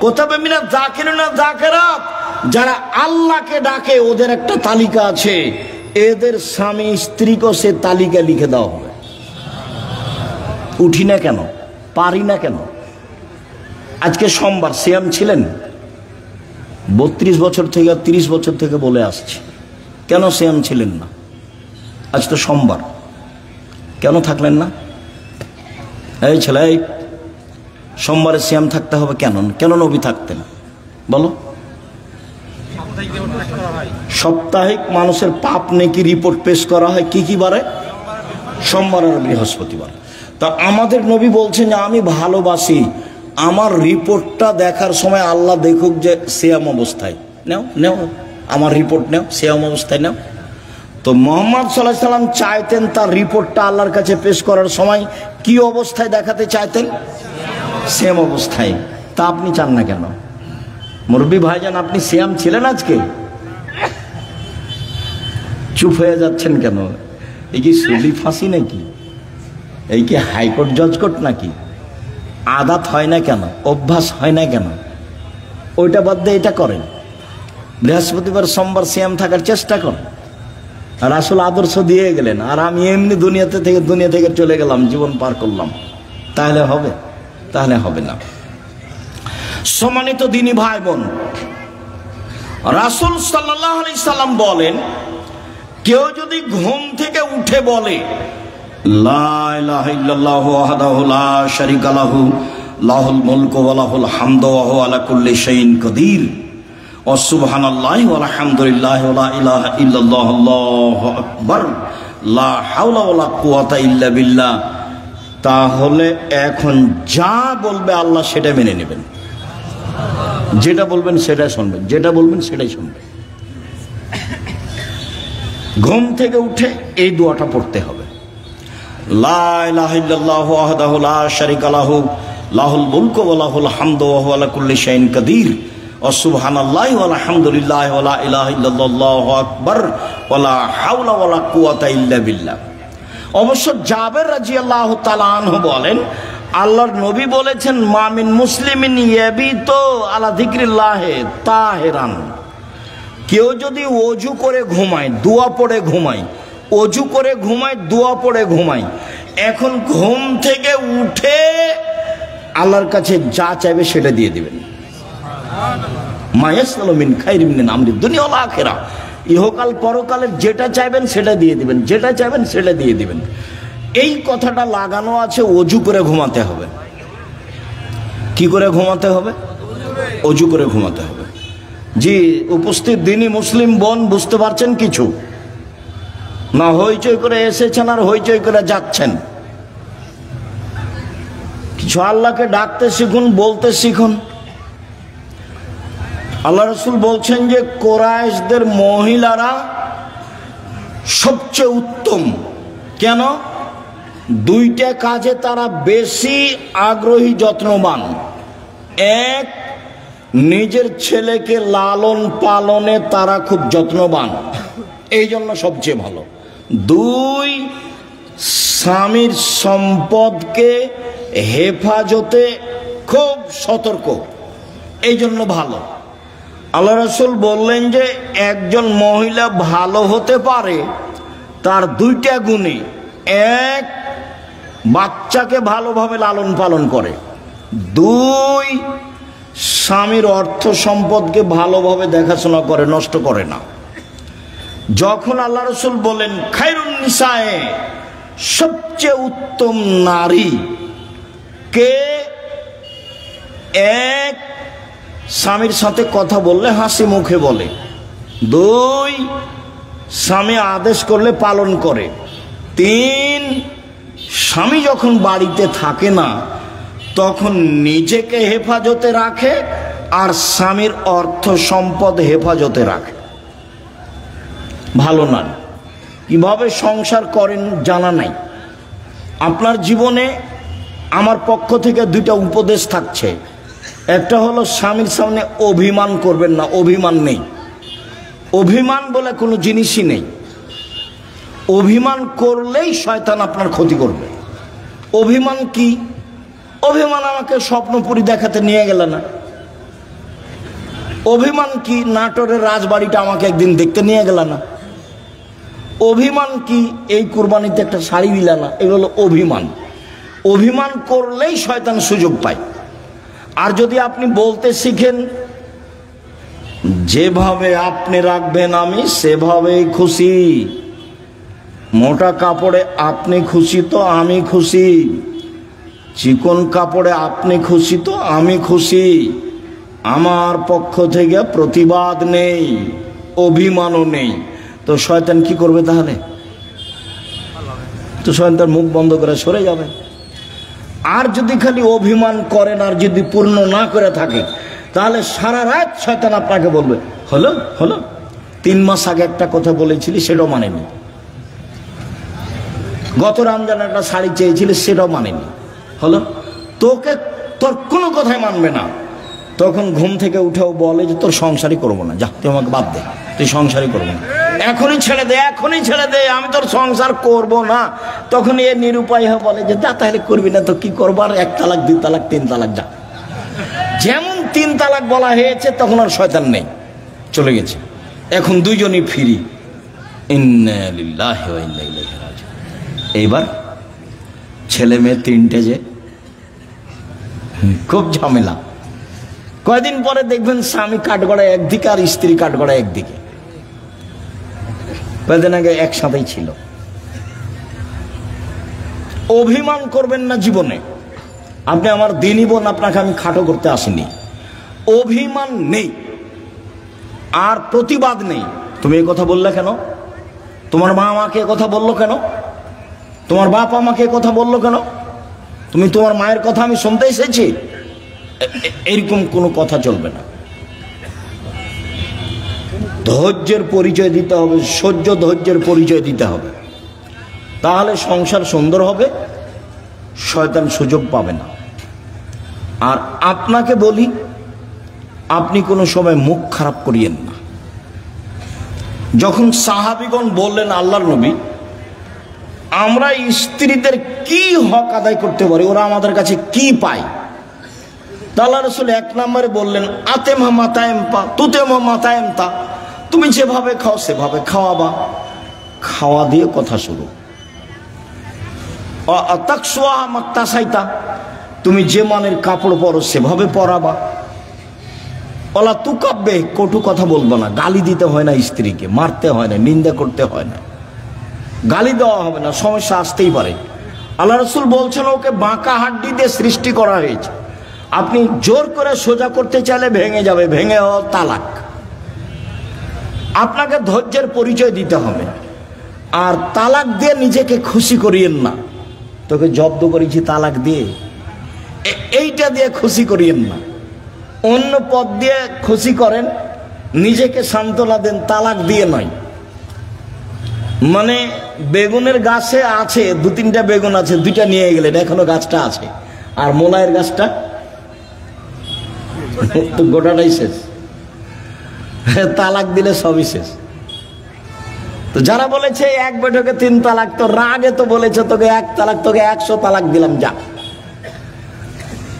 কুতিবা মিনাল যাকিরিনা যাকিরাত, যারা আল্লাহকে ডাকে ওদের একটা তালিকা আছে, এদের স্বামী স্ত্রীকে সে তালিকা লিখে দেওয়া হবে। উঠি না কেন? পারি না কেন? আজকে সোমবার, সিয়াম ছিলেন 32 বছর থেকে 30 বছর থেকে বলে আসছি, কেন সিয়াম ছিলেন না? আজ তো সোমবার, কেন থাকলেন না? এই ছেলে, সোমবারে সিয়াম থাকতে হবে কেন? কেন নবী থাকতেন বলো? সাপ্তাহিক মানুষের পাপ নেকি রিপোর্ট পেশ করা হয় কি কি বারে? সোমবার আর বৃহস্পতিবার। তা আমাদের নবী বলছেন যে আমি ভালোবাসি আমার রিপোর্টটা দেখার সময় আল্লাহ দেখুক যে সিয়াম অবস্থায়। নেও নেও আমার রিপোর্ট নেও, সিয়াম অবস্থায় নেও। তো মুহাম্মদ সাল্লাল্লাহু আলাইহি সাল্লাম চাইতেন তার রিপোর্টটা আল্লাহর কাছে পেশ করার সময় কি অবস্থায় দেখাতে চাইতেন? সিয়াম অবস্থায়। তা আপনি চান না কেন? মুরব্বী ভাইজান, আপনি সিয়াম ছিলেন আজকে? চুপ হয়ে যাচ্ছেন কেন? এই কি সুলি ফাঁসি নাকি? এই কি হাইকোর্ট জজকোর্ট নাকি? আদাত হয় না কেন? অভ্যাস হয় না কেন? ওইটা বাদ দিয়ে এটা করেন। বৃহস্পতিবার সোমবার সিয়াম থাকার চেষ্টা করেন। রাসূল আদর্শ দিয়ে গেলেন, আর আমি এমনি দুনিয়া থেকে চলে গেলাম, জীবন পার করলাম, তাহলে হবে? তাহলে হবে না। সম্মানিত দিনী ভাই বোন, রাসূল সাল্লাল্লাহু আলাইহি সাল্লাম বলেন, কেউ যদি ঘুম থেকে উঠে বলে লা ইলাহা ইল্লাল্লাহু ওয়াহদাহু লা শারীকা লাহু লাহুল মুলকু ওয়া লাহুল হামদু ওয়া হুয়া আলা কুল্লি শাইইন কাদির, সুবহানাল্লাহি ওয়া আলহামদুলিল্লাহি ওয়া লা ইলাহা ইল্লাল্লাহ আল্লাহু আকবার লা হাওলা ওয়া লা কুওয়াতা ইল্লা বিল্লাহ, তাহলে এখন যা বলবে আল্লাহ সেটা মেনে নেবেন। যেটা বলবেন সেটাই শুনবেন, যেটা বলবেন সেটাই শুনবেন। ঘুম থেকে উঠে এই দোয়াটা পড়তে হবে, লা ইলাহা ইল্লাল্লাহু ওয়াহদাহু লা শারীকা লাহু লাহুল মুলকু ওয়া লাহুল হামদু ওয়া হুয়া আলা কুল্লি শাইইন কাদির ওয়া সুবহানাল্লাহি ওয়া আলহামদুলিল্লাহি ওয়া লা ইলাহা ইল্লাল্লাহু আল্লাহু আকবার ওয়া লা হাওলা ওয়া লা কুওয়াতা ইল্লা বিল্লাহ। অবশ্য জাবের রাদিয়াল্লাহু তাআলা আনহু বলেন, আল্লাহর নবী বলেছেন, মা মিন মুসলিমিন ইয়াবিতু আলা যিকরিল্লাহি তাহিরান, কেউ যদি ওযু করে ঘুমায়, দোয়া পড়ে ঘুমায়, ওযু করে ঘুমায়, দোয়া পড়ে ঘুমায়, এখন ঘুম থেকে উঠে আল্লাহর কাছে যা চাইবে সেটা দিয়ে দিবেন। মা ইয়াসআলু মিন খাইরিন মিন আমরি দুনিয়া ওয়াল আখিরাহ, ইহকাল পরকালের যেটা চাইবেন সেটা দিয়ে দিবেন, যেটা চাইবেন সেটা দিয়ে দিবেন। এই কথাটা লাগানো আছে ওযু করে ঘুমাতে হবে। কি করে ঘুমাতে হবে? ওযু করে ঘুমাতে হবে। জি, উপস্থিত দিনী মুসলিম বোন বুঝতে পারছেন কিছু? না হইচই করে এসেছেন আর হইচই করে যাচ্ছেন? কিছু আল্লাহকে ডাকতে শিখুন, বলতে শিখুন। আল্লাহ রাসূল বলছেন যে কুরাইশদের মহিলারা সবচেয়ে উত্তম। কেন? দুইটা কাজে তারা বেশি আগ্রহী, যত্নবান। এক, নিজের ছেলেকে লালন পালনে তারা খুব যত্নবান, এই জন্য সবচেয়ে ভালো। দুই, স্বামীর সম্পদকে হেফাজতে খুব সতর্ক, এই জন্য ভালো। আল্লাহ রাসূল বললেন যে একজন মহিলা ভালো হতে পারে তার দুইটা গুণে। এক, বাচ্চাকে ভালোভাবে লালন পালন করে। দুই, স্বামীর অর্থ সম্পদকে ভালোভাবে দেখাশোনা করে, নষ্ট করে না। যখন আল্লাহ রাসূল বলেন খায়রুন নিসায়ে, সবচেয়ে উত্তম নারী কে? এক, স্বামীর সাথে কথা বললে হাসি মুখে বলে। দুই, স্বামী আদেশ করলে পালন করে। তিন, স্বামী যখন বাড়িতে থাকে না তখন নিজেকে হেফাজতে রাখে আর স্বামীর অর্থ সম্পদ হেফাজতে রাখে। ভালো নারী কিভাবে সংসার করেন জানা নাই। আপনার জীবনে আমার পক্ষ থেকে দুইটা উপদেশ থাকছে। একটা হলো স্বামীর সামনে অভিমান করবেন না, অভিমান নেই। অভিমান বলে কোনো জিনিসই নেই। অভিমান করলেই শয়তান আপনার ক্ষতি করবে। অভিমান কি? অভিমান আমাকে স্বপ্নপুরী দেখাতে নিয়ে গেল না। অভিমান কি? নাটোরের রাজবাড়িটা আমাকে একদিন দেখতে নিয়ে গেল না। অভিমান কি? এই কুরবানিতে একটা শাড়ি দিল না। এগুলো হলো অভিমান। অভিমান করলেই শয়তান সুযোগ পায়। আর যদি আপনি বলতে শিখেন যেভাবে আপনি রাখবেন আমি সেভাবেই খুশি, মোটা কাপড়ে আপনি খুশি তো আমি খুশি, চিকন কাপড়ে আপনি খুশি তো আমি খুশি, আমার পক্ষ থেকে প্রতিবাদ নেই, অভিমানও নেই, তো শয়তান কি করবে তাহলে? তো শয়তান মুখ বন্ধ করে সরে যাবে। আর যদি খালি অভিমান করেন আর যদি পূর্ণ না করে থাকে তাহলে সারা রাত শয়তান আপনাকে বলবে হলো হলো 3 মাস আগে একটা কথা বলেছিলি সেটাও মানেনি, গত রমজানে একটা শাড়ি চেয়েছিলি সেটাও মানেনি, হলো তোকে তোর কোনো কথাই মানবে না। তখন ঘুম থেকে উঠেও বলে যে তোর সংসারই করবো না, যা তুই আমাকে বাদ দে, তুই সংসারই করবো না, এখনই ছেড়ে দে, এখনই ছেড়ে দে, আমি তোর সংসার করব না। তখন এ নিরুপায় হয়ে বলে যে যা তাহলে করবি না তো কি করবো, আর 1 তালাক 2 তালাক 3 তালাক যা। যেমন 3 তালাক বলা হয়েছে তখন আর শয়তান নেই, চলে গেছে। এখন দুইজনই ফ্রি। ইন্না লিল্লাহি ওয়া ইন্না ইলাইহি রাজিউন। এইবার ছেলে মেয়ে 3টে যে খুব ঝামেলা। কয়দিন পরে দেখবেন স্বামী কাঠগড়ায় একদিকে আর স্ত্রী কাঠগড়ায় একদিকে। কয়দিন আগে একসাথেই ছিল। অভিমান করবেন না জীবনে। আপনি আমার দিনী বোন, আপনাকে আমি খাটো করতে আসিনি। অভিমান নেই, আর প্রতিবাদ নেই। তুমি এই কথা বললে কেন? তোমার মা আমাকে কথা বললো কেন? তোমার বাপ আমাকে কথা বললো কেন? তুমি তোমার মায়ের কথা আমি শুনতে এসেছি? এরকম কোনো কথা চলবে না। ধৈর্যের পরিচয় দিতে হবে, সহ্য ধৈর্যের পরিচয় দিতে হবে, তাহলে সংসার সুন্দর হবে, শয়তান সুযোগ পাবে না। আর আপনাকে বলি, আপনি কোনো সময় মুখ খারাপ করিয়েন না। যখন সাহাবীগণ বললেন আল্লাহর নবী আমরা স্ত্রীদের কি হক আদায় করতে পারি, ওরা আমাদের কাছে কি পায়, আল্লাহ রাসূল এক নম্বরে বললেন আতেমা মাতায়েম পা তুতেমা মাতায়েম তা, তুমি যেভাবে খাও সেভাবে খাওয়াবা, খাওয়া দিয়ে কথা শুরু। তাকসুয়া মাক্তাসাইতা, তুমি যে মানের কাপড় পরো সেভাবে পরাবা। ওলা তুকাব্বে, কটু কথা বলবো না, গালি দিতে হয় না, স্ত্রীকে মারতে হয় না, নিন্দা করতে হয় না, গালি দেওয়া হবে না, সমস্যা আসতেই পারে। আল্লাহ রাসূল বলছেন ওকে বাঁকা হাড্ডি দিয়ে সৃষ্টি করা হয়েছে, আপনি জোর করে সোজা করতে চাইলে ভেঙে যাবে, ভেঙে তালাক। আপনাকে ধৈর্যের পরিচয় দিতে হবে। আর তালাক দিয়ে নিজেকে খুশি করিয়েন না, তোকে জব্দ করেছি তালাক দিয়ে, এইটা দিয়ে খুশি করিয়েন না, অন্য পথ দিয়ে খুশি করেন, নিজেকে সান্ত্বনা দেন, তালাক দিয়ে নয়। মানে বেগুনের গাছে আছে দু তিনটা বেগুন আছে, দুইটা নিয়ে গেলেন, এখনো গাছটা আছে, আর মোলায়ের গাছটা তো গোটাটাই শেষ, তালাক দিলে সবই শেষ। তো যারা বলেছে এক বৈঠকে 3 তালাক, তো রাগে তো বলেছে তোকে 1 তালাক, তোকে 100 তালাক দিলাম যা,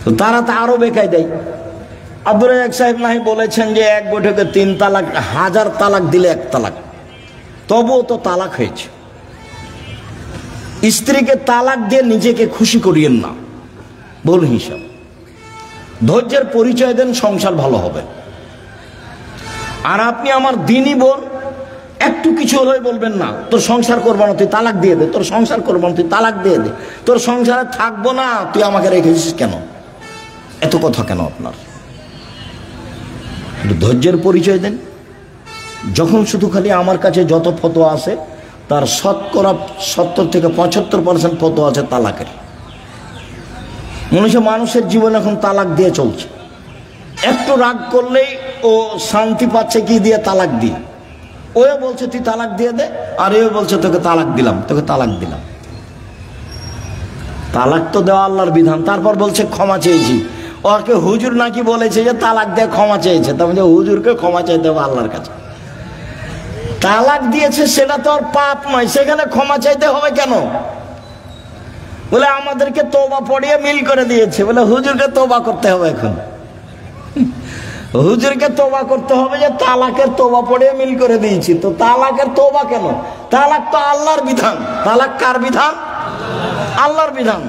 তো তারা তো আরো বেকায় দেয়। আব্দুর রাজ্জাক সাহেব নাহি বলেছেন যে এক বৈঠকে 3 তালাক, 1000 তালাক দিলে 1 তালাক, তবুও তো তালাক হয়েছে। স্ত্রীকে তালাক দিয়ে নিজেকে খুশি করিয়েন না, ভুল হিসাব। ধৈর্যের পরিচয় দেন, সংসার ভালো হবে। আর আপনি আমার দিনই বোন, একটু কিছু হলেই বলবেন না তোর সংসার করবো না, তুই তালাক দিয়ে দে, তোর সংসার করবো না, তুই তালাক দিয়ে দে, তোর সংসারে থাকবো না, তুই আমাকে রেখেছিস কেন, এত কথা কেন আপনার? ধৈর্যের পরিচয় দেন। যখন শুধু খালি আমার কাছে যত ফতোয়া আছে তার শতকরা 70 থেকে 75% ফতোয়া আছে তালাকের। মানুষের জীবন এখন তালাক দিয়ে চলছে। একটু রাগ করলেই ও শান্তি পাচ্ছে কি দিয়ে, তালাক দিয়ে। ওও বলছে তুই তালাক দিয়ে দে, আর এও বলছে তোকে তালাক দিলাম, তোকে তালাক দিলাম। তালাক তো দেওয়া আল্লাহর বিধান, তারপর বলছে ক্ষমা চেয়েছি। ওকে হুজুর নাকি বলেছে যে তালাক দিয়ে ক্ষমা চেয়েছে, তার মানে হুজুরকে ক্ষমা চাইতে হবে আল্লাহর কাছে। তালাক দিয়েছে সেটা তো আর পাপ নয়, সেখানে ক্ষমা চাইতে হবে কেন? বলে আমাদেরকে তওবা পড়িয়ে মিল করে দিয়েছে, বলে হুজুরকে তওবা করতে হবে। এখন হুজুরকে তওবা করতে হবে যে তালাকের তওবা পড়িয়ে মিল করে দিয়েছি, তো তালাকের তওবা কেন? তালাক তো আল্লাহর বিধান। তালাক কার বিধান? আল্লাহর বিধান।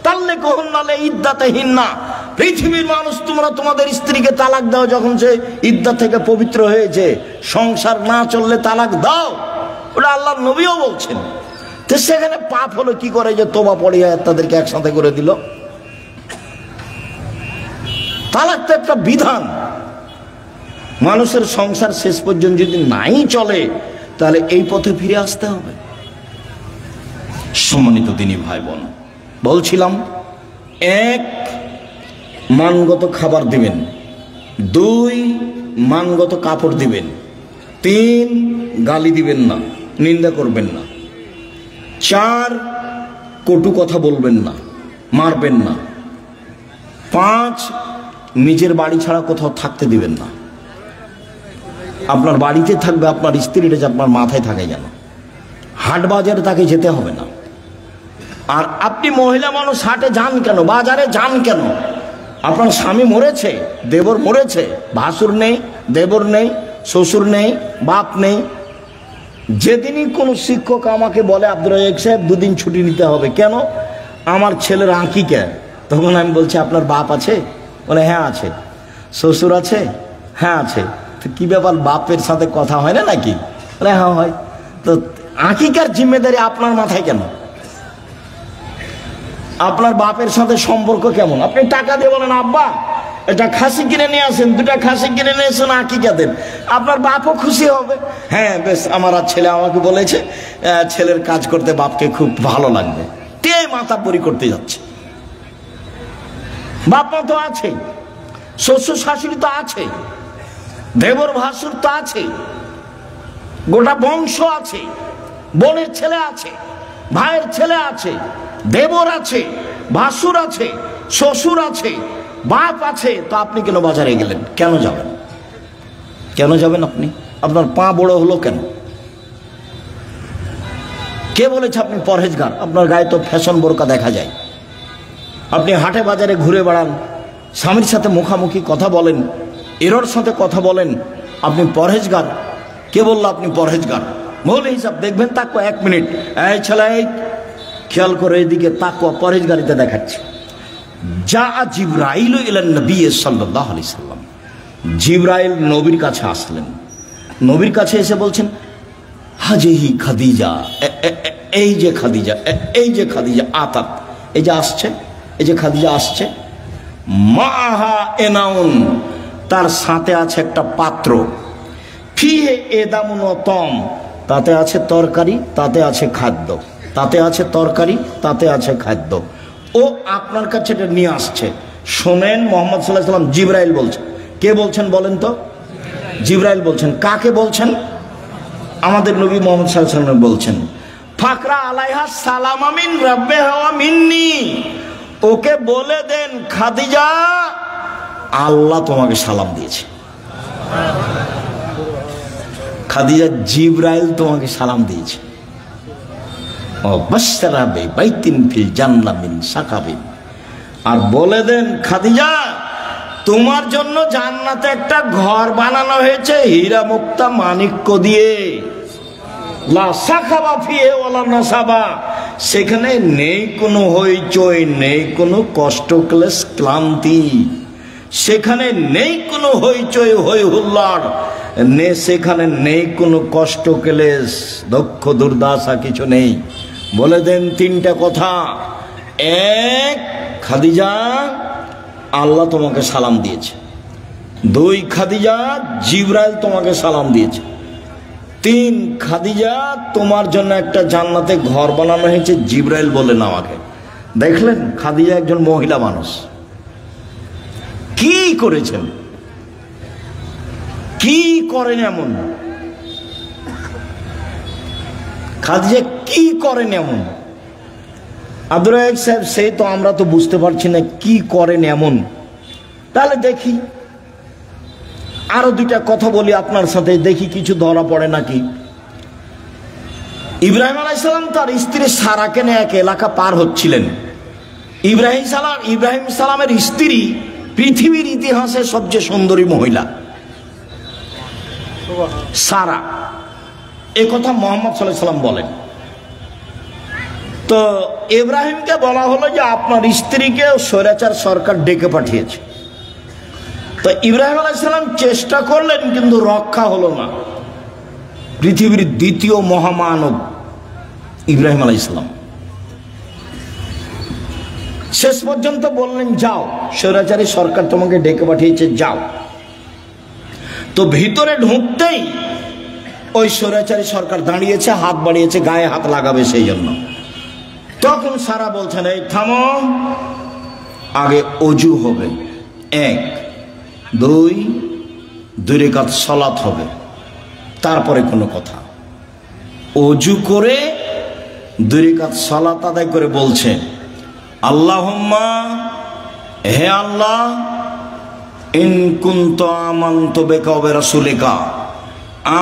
তাল্লে কখন নালে ইদ্দাতেহীন না, পৃথিবীর মানুষ তোমরা তোমাদের স্ত্রীকে তালাক দাও যখন সে ইদ্দাত থেকে পবিত্র হয়েছে, সংসার না চললে তালাক দাও, ওটা আল্লাহর নবীও বলছেন। তো সেখানে পাপ হলো কি করে যে তওবা পড়িয়ে তাদেরকে একসাথে করে দিল? তালাক তো একটা বিধান। মানুষের সংসার শেষ পর্যন্ত যদি নাই চলে তাহলে এই পথে ফিরে আসতে হবে। সম্মানিত দিনী ভাই বোন, বলছিলাম 1 মানগত খাবার দিবেন, 2 মানগত কাপড় দিবেন, 3 গালি দিবেন না, নিন্দা করবেন না, 4 কটু কথা বলবেন না, মারবেন না, 5 নিজের বাড়ি ছাড়া কোথাও থাকতে দিবেন না। আপনার বাড়িতে থাকবে, আপনার স্ত্রীটা যে আপনার মাথায় থাকে যেন, হাট বাজারে তাকে যেতে হবে না। আর আপনি মহিলা মানুষ হাটে যান কেন, বাজারে যান কেন? আপনার স্বামী মরেছে, দেবর মরেছে, ভাসুর নেই, দেবর নেই, শ্বশুর নেই, বাপ নেই। যেদিনই কোনো শিক্ষক আমাকে বলে আব্দুর রাজ্জাক সাহেব 2 দিন ছুটি নিতে হবে, কেন? আমার ছেলের আঁকিকা, তখন আমি বলছি আপনার বাপ আছে? বলে হ্যাঁ আছে। শ্বশুর আছে? হ্যাঁ আছে। তো কি ব্যাপার, বাপের সাথে কথা হয় না নাকি? বলে হ্যাঁ হয়। তো আঁকিকার জিম্মেদারি আপনার মাথায় কেন? আপনার বাপের সাথে সম্পর্ক কেমন? আপনি টাকা দিয়ে বলেন আব্বা এটা খাসি কিনে নিয়ে আসেন, দুটা খাসি কিনে নিয়ে এসেন আকিকা দেন, আপনার বাপও খুশি হবে। হ্যাঁ বেশ, আমার আর ছেলে আমাকে বলেছে ছেলের কাজ করতে বাপকে খুব ভালো লাগবে, তে মাতাব্বরি করতে যাচ্ছে। বাপ মা তো আছে, শ্বশুর শাশুড়ি তো আছে, দেবর ভাসুর তো আছে, গোটা বংশ আছে, বোনের ছেলে আছে, ভাইয়ের ছেলে আছে, দেবর আছে, ভাসুর আছে, শ্বশুর আছে, বাপ আছে। তো আপনি কেন বাজারে গেলেন? কেন যাবেন? কেন যাবেন আপনি? আপনার পা বড় হলো কেন? কে বলেছে আপনি পরহেজগার? আপনার গায়ে তো ফ্যাশন বোরকা দেখা যায়। আপনি হাটে বাজারে ঘুরে বেড়ান, স্বামীর সাথে মুখামুখি কথা বলেন, এরর সাথে কথা বলেন, আপনি পরহেজগার? কে বললো আপনি পরহেজগার? মৌল হিসাব দেখবেন, তাকওয়া 1 মিনিট, এই ছেলে খেয়াল করে এদিকে তাকওয়া পরহেজগারিতে দেখাচ্ছে। যা জিবরাইল ইলান নবী সাল্লাল্লাহু আলাইহি সাল্লাম, জিবরাইল নবীর কাছে আসলেন। নবীর কাছে এসে বলছেন, হাজিহি খাদিজা, এই যে খাদিজা, এই যে খাদিজা আতাত, এই যে আসছে, এই যে খাদিজা আসছে, মাহা এনাউন, তার সাথে আছে একটা পাত্র, ফিহে এদামুন তম, তাতে আছে তরকারি, তাতে আছে খাদ্য, তাতে আছে তরকারি, তাতে আছে খাদ্য। ও আপনার কাছে এটা নিয়ে আসছে। শোনেন, মোহাম্মদ সাল্লাল্লাহু আলাইহি সাল্লাম জিবরাইল বলছেন। কে বলছেন বলেন তো? জিবরাইল বলছেন। কাকে বলছেন? আমাদের নবী মোহাম্মদ সাল্লাল্লাহু আলাইহি সাল্লাম বলছেন, ফাকরা আলাইহা সালামা মিন রাব্বিহা ওয়া মিন্নি, ওকে বলে দেন খাদিজা আল্লাহ তোমাকে সালাম দিয়েছে। খাদিজা, জিবরাইল তোমাকে সালাম দিয়েছে। আর বলে দেন খাদিজা, তোমার জন্য জান্নাতে একটা ঘর বানানো হয়েছে হীরা মুক্তা মানিক্য দিয়ে, লা সাখাবা ফিহে ওয়ালা নাসাবা, সেখানে নেই কোনো হইচই, নেই কোনো কষ্ট ক্লেশ ক্লান্তি, সেখানে নেই কোনো হইচই হই হুল্লাড়, সেখানে নেই কোনো কষ্ট ক্লেশ দুঃখ দুর্দশা, কিছু নেই। বলে দেন 3টা কথা। 1, খাদিজা আল্লাহ তোমাকে সালাম দিয়েছে। 2, খাদিজা জিবরাইল তোমাকে সালাম দিয়েছে। 3, খাদিজা তোমার জন্য একটা জান্নাতে ঘর বানানো হয়েছে, জিবরাইল বলেন আমাকে। দেখলেন, খাদিজা একজন মহিলা মানুষ, কি করেছেন, কি করেন এমন? খাদিজা কি করেন এমন? আব্দুর রাজ্জাক সাহেব, সেই তো আমরা তো বুঝতে পারছি না কি করেন এমন। তাহলে দেখি আরো 2টা কথা বলি আপনার সাথে, দেখি কিছু ধরা পড়ে নাকি। ইব্রাহিম আলাইহিস সালাম তার স্ত্রী সারাকে নিয়ে এক এলাকা পার হচ্ছিলেন। ইব্রাহিম সালামের স্ত্রী পৃথিবীর ইতিহাসে সবচেয়ে সুন্দরী মহিলা সারা, এ কথা মুহাম্মদ সাল্লাল্লাহু আলাইহি সাল্লাম বলেন। তো ইব্রাহিমকে বলা হলো যে আপনার স্ত্রীকে স্বৈরাচার সরকার ডেকে পাঠিয়েছে। তো ইব্রাহিম আলাইহিস সালাম চেষ্টা করলেন, কিন্তু রক্ষা হলো না। পৃথিবীর 2য় মহামানব ইব্রাহিম আলাইহিস সালাম শেষ পর্যন্ত বললেন, যাও, স্বৈরাচারী সরকার তোমাকে ডেকে পাঠিয়েছে, যাও। তো ভিতরে ঢুকতেই ওই স্বৈরাচারী সরকার দাঁড়িয়েছে, হাত বাড়িয়েছে, গায়ে হাত লাগাবে সেই জন্য। তখন সারা বলছেন, এই থামো, আগে অজু হবে, 1, 2 রাকাত সালাত হবে, তারপরে কোনো কথা। অজু করে 2 রাকাত সালাত আদায় করে বলছে, আল্লাহুম্মা, হে আল্লাহ, ইন কুনতু আমানতু বিকা ওয়া বিরাসূলিকা,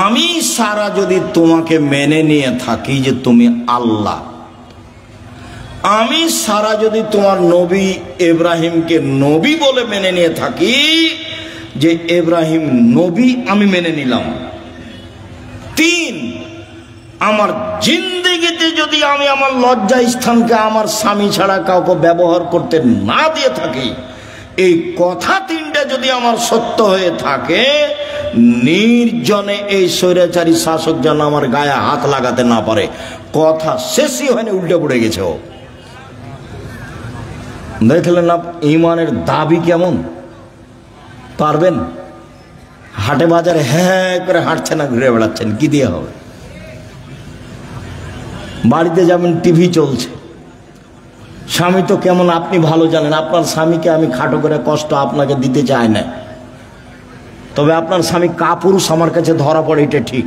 আমি সারা যদি তোমাকে মেনে নিয়ে থাকি যে তুমি আল্লাহ, আমি সারা যদি তোমার নবী ইব্রাহিমকে নবী বলে মেনে নিয়ে থাকি, যে ইব্রাহিম নবী আমি মেনে নিলাম। 3, আমার জিন্দেগিতে যদি আমি আমার লজ্জা স্থানকে আমার স্বামী ছাড়া কাউকে ব্যবহার করতে না দিয়ে থাকি, এই কথা 3টা যদি আমার সত্য হয়ে থাকে, নির্জনে এই স্বৈরাচারী শাসক যেন আমার গায়ে হাত লাগাতে না পারে। কথা শেষই হয়নি, উল্টে পড়ে গেছে ও। দেখলেন না ইমানের দাবি কেমন? পারবেন? হাটে বাজারে হ্যাঁ করে হাঁটছেন না, ঘুরে বেড়াচ্ছেন, কি দিয়ে হবে? বাড়িতে যাবেন, টিভি চলছে, স্বামী তো কেমন আপনি ভালো জানেন। আপনার স্বামীকে আমি খাটো করে কষ্ট আপনাকে দিতে চাই না, তবে আপনার স্বামী কাপুরুষ আমার কাছে ধরা পড়ে, এটা ঠিক।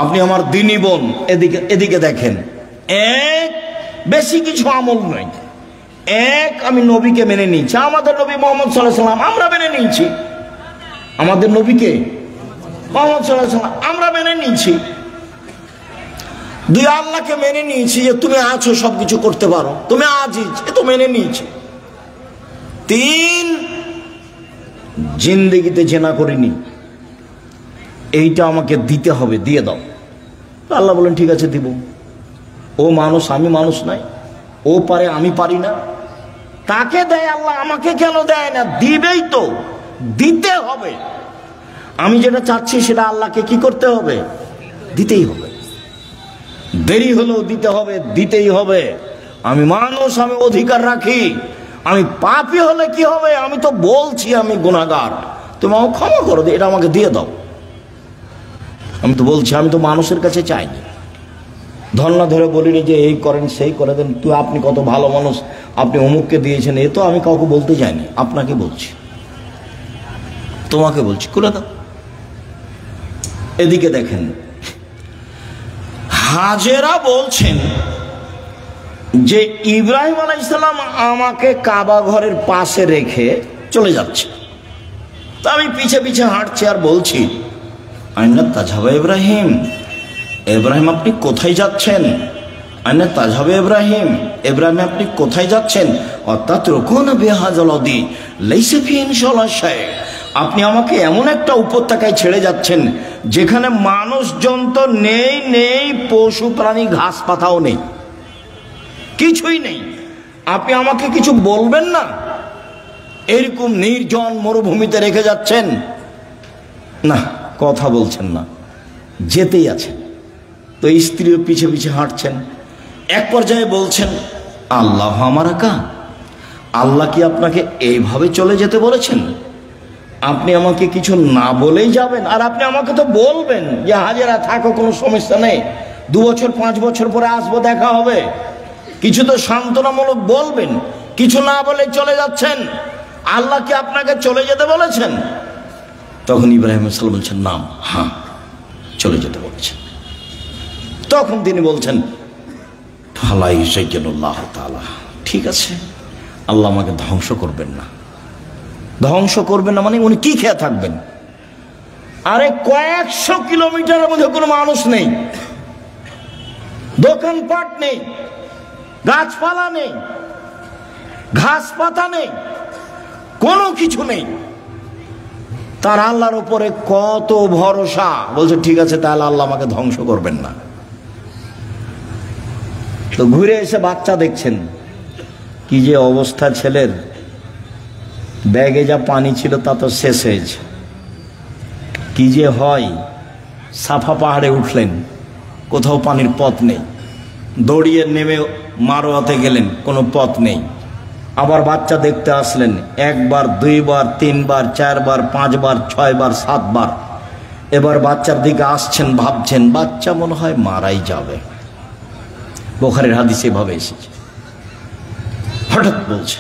আপনি আমার দিনী বোন, এদিকে দেখেন, এক বেশি কিছু আমল নয়। এক, আমি নবীকে মেনে নিয়েছি, আমাদের নবী মুহাম্মদ সাল্লাল্লাহু আলাইহি ওয়াসাল্লাম আমরা মেনে নিয়েছি, আমাদের নবীকে মুহাম্মদ সাল্লাল্লাহু আলাইহি ওয়াসাল্লাম আমরা মেনে নিয়েছি। দুই, আল্লাহকে মেনে নিয়েছি যে তুমি আছো, সবকিছু করতে পারো, তুমি আজিজ, এ তো মেনে নিয়েছি। তিন, জিন্দেগিতে জেনা করিনি, এইটা আমাকে দিতে হবে, দিয়ে দাও। আল্লাহ বলেন ঠিক আছে দিব। ও মানুষ, আমি মানুষ নাই, ও পারে, আমি পারি না, তাকে দেয় আল্লাহ, আমাকে কেন দেয় না? দিবেই তো, দিতে হবে। আমি যেটা চাচ্ছি সেটা আল্লাহকে কি করতে হবে? দিতেই হবে। দেরি হলেও দিতে হবে, দিতেই হবে। আমি মানুষ, আমি অধিকার রাখি। আমি পাপী হলে কি হবে? আমি তো বলছি আমি গুনাহগার, তুমি আমাকে ক্ষমা করো, এটা আমাকে দিয়ে দাও। আমি তো বলছি, আমি তো মানুষের কাছে চাইনি, ধর্ণা ধরে বলিনি যে এই করেন সেই করে দেন, তুই আপনি কত ভালো মানুষ, আপনি অমুককে দিয়েছেন, এ তো আমি কাউকে বলতে চাইনি, আপনাকে বলছি, তোমাকে বলছি, করে দাও। এদিকে দেখেন, হাজেরা বলছেন যে ইব্রাহিম আলাইহিস সালাম আমাকে কাবা ঘরের পাশে রেখে চলে যাচ্ছে, তা আমি পিছে পিছে হাঁটছি আর বলছি, আইনা তাজহাবা ইব্রাহিম, ইব্রাহিম আপনি কোথায় যাচ্ছেন? আইনা তাজহাবা ইব্রাহিম, ইব্রাহিম আপনি কোথায় যাচ্ছেন? অর্থাৎ রকুন বিহাজালদি লাইসা ফি ইনশাআল্লাহ শাই, আপনি আমাকে এমন একটা উপত্যকায় ছেড়ে যাচ্ছেন যেখানে মানুষজন তো নেই, নেই পশু প্রাণী, ঘাস পাতাও নেই, কিছুই নেই, আপনি আমাকে কিছু বলবেন না? এরকম নির্জন মরুভূমিতে রেখে যাচ্ছেন, না কথা বলছেন না, যেতেই আছেন। তো স্ত্রীও পিছে পিছে হাঁটছেন। এক পর্যায়ে বলছেন, আল্লাহ আমারাকা, আল্লাহ কি আপনাকে এইভাবে চলে যেতে বলেছেন? আপনি আমাকে কিছু না বলেই যাবেন? আর আপনি আমাকে তো বলবেন যে হাজেরা থাকো, কোনো সমস্যা নেই, 2 বছর 5 বছর পরে আসবো, দেখা হবে, কিছু তো সান্ত্বনামূলক বলবেন, কিছু না বলে চলে যাচ্ছেন। আল্লাহ কি আপনাকে চলে যেতে বলেছেন? তখন ইব্রাহিম আলাইহিস সালাম বলছেন, নাম, হ্যাঁ চলে যেতে বলেছেন। তখন তিনি বলছেন, ফালাই সাইয়্যিদুল্লাহ তাআলা, ঠিক আছে, আল্লাহ আমাকে ধ্বংস করবেন না। ধ্বংস করবেন না মানে উনি কি খেয়ে থাকবেন? আরে কয়েকশো কিলোমিটারের মধ্যে কোনো মানুষ নেই, দোকানপাট নেই, গাছপালা নেই, ঘাস পাতা নেই, কোনো কিছু নেই, তার আল্লাহর উপরে কত ভরসা। বলছে ঠিক আছে, তাহলে আল্লাহ আমাকে ধ্বংস করবেন না। তো ঘুরে এসে বাচ্চা দেখছেন, কি যে অবস্থা ছেলের, ব্যাগে যা পানি ছিল তা তো শেষ হয়েছে। কি যে হয়, সাফা পাহাড়ে উঠলেন, কোথাও পানির পথ নেই, দৌড়িয়ে নেমে মারোয়াতে গেলেন, কোনো পথ নেই। আবার বাচ্চা দেখতে আসলেন, 1 বার 2 বার 3 বার 4 বার 5 বার 6 বার 7 বার। এবার বাচ্চার দিকে আসছেন, ভাবছেন বাচ্চা মনে হয় মারাই যাবে, বুখারীর হাদিসে এভাবে এসেছে। হঠাৎ বলছে,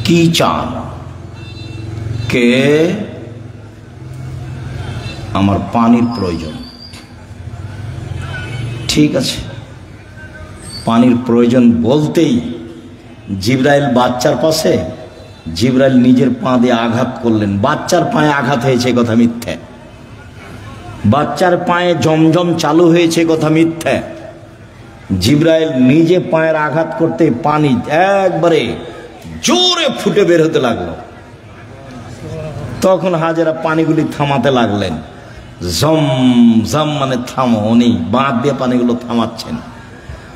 কি চান? কে? আমার পানির প্রয়োজন। ঠিক আছে, পানির প্রয়োজন বলতেই জিবরাইল বাচ্চার পাশে, জিবরাইল নিজের পা দিয়ে আঘাত করলেন। বাচ্চার পায়ে আঘাত হয়েছে কথা মিথ্যে, বাচ্চার পায়ে জমজম চালু হয়েছে কথা মিথ্যে। জিবরাইল নিজে পায়ের আঘাত করতে পানি একবারে জোরে ফুটে বের হতে লাগলো। তখন হাজেরা পানিগুলি থামাতে লাগলেন। জম জম মানে থামো, উনি বাঁধ দিয়ে পানিগুলো থামাচ্ছেন।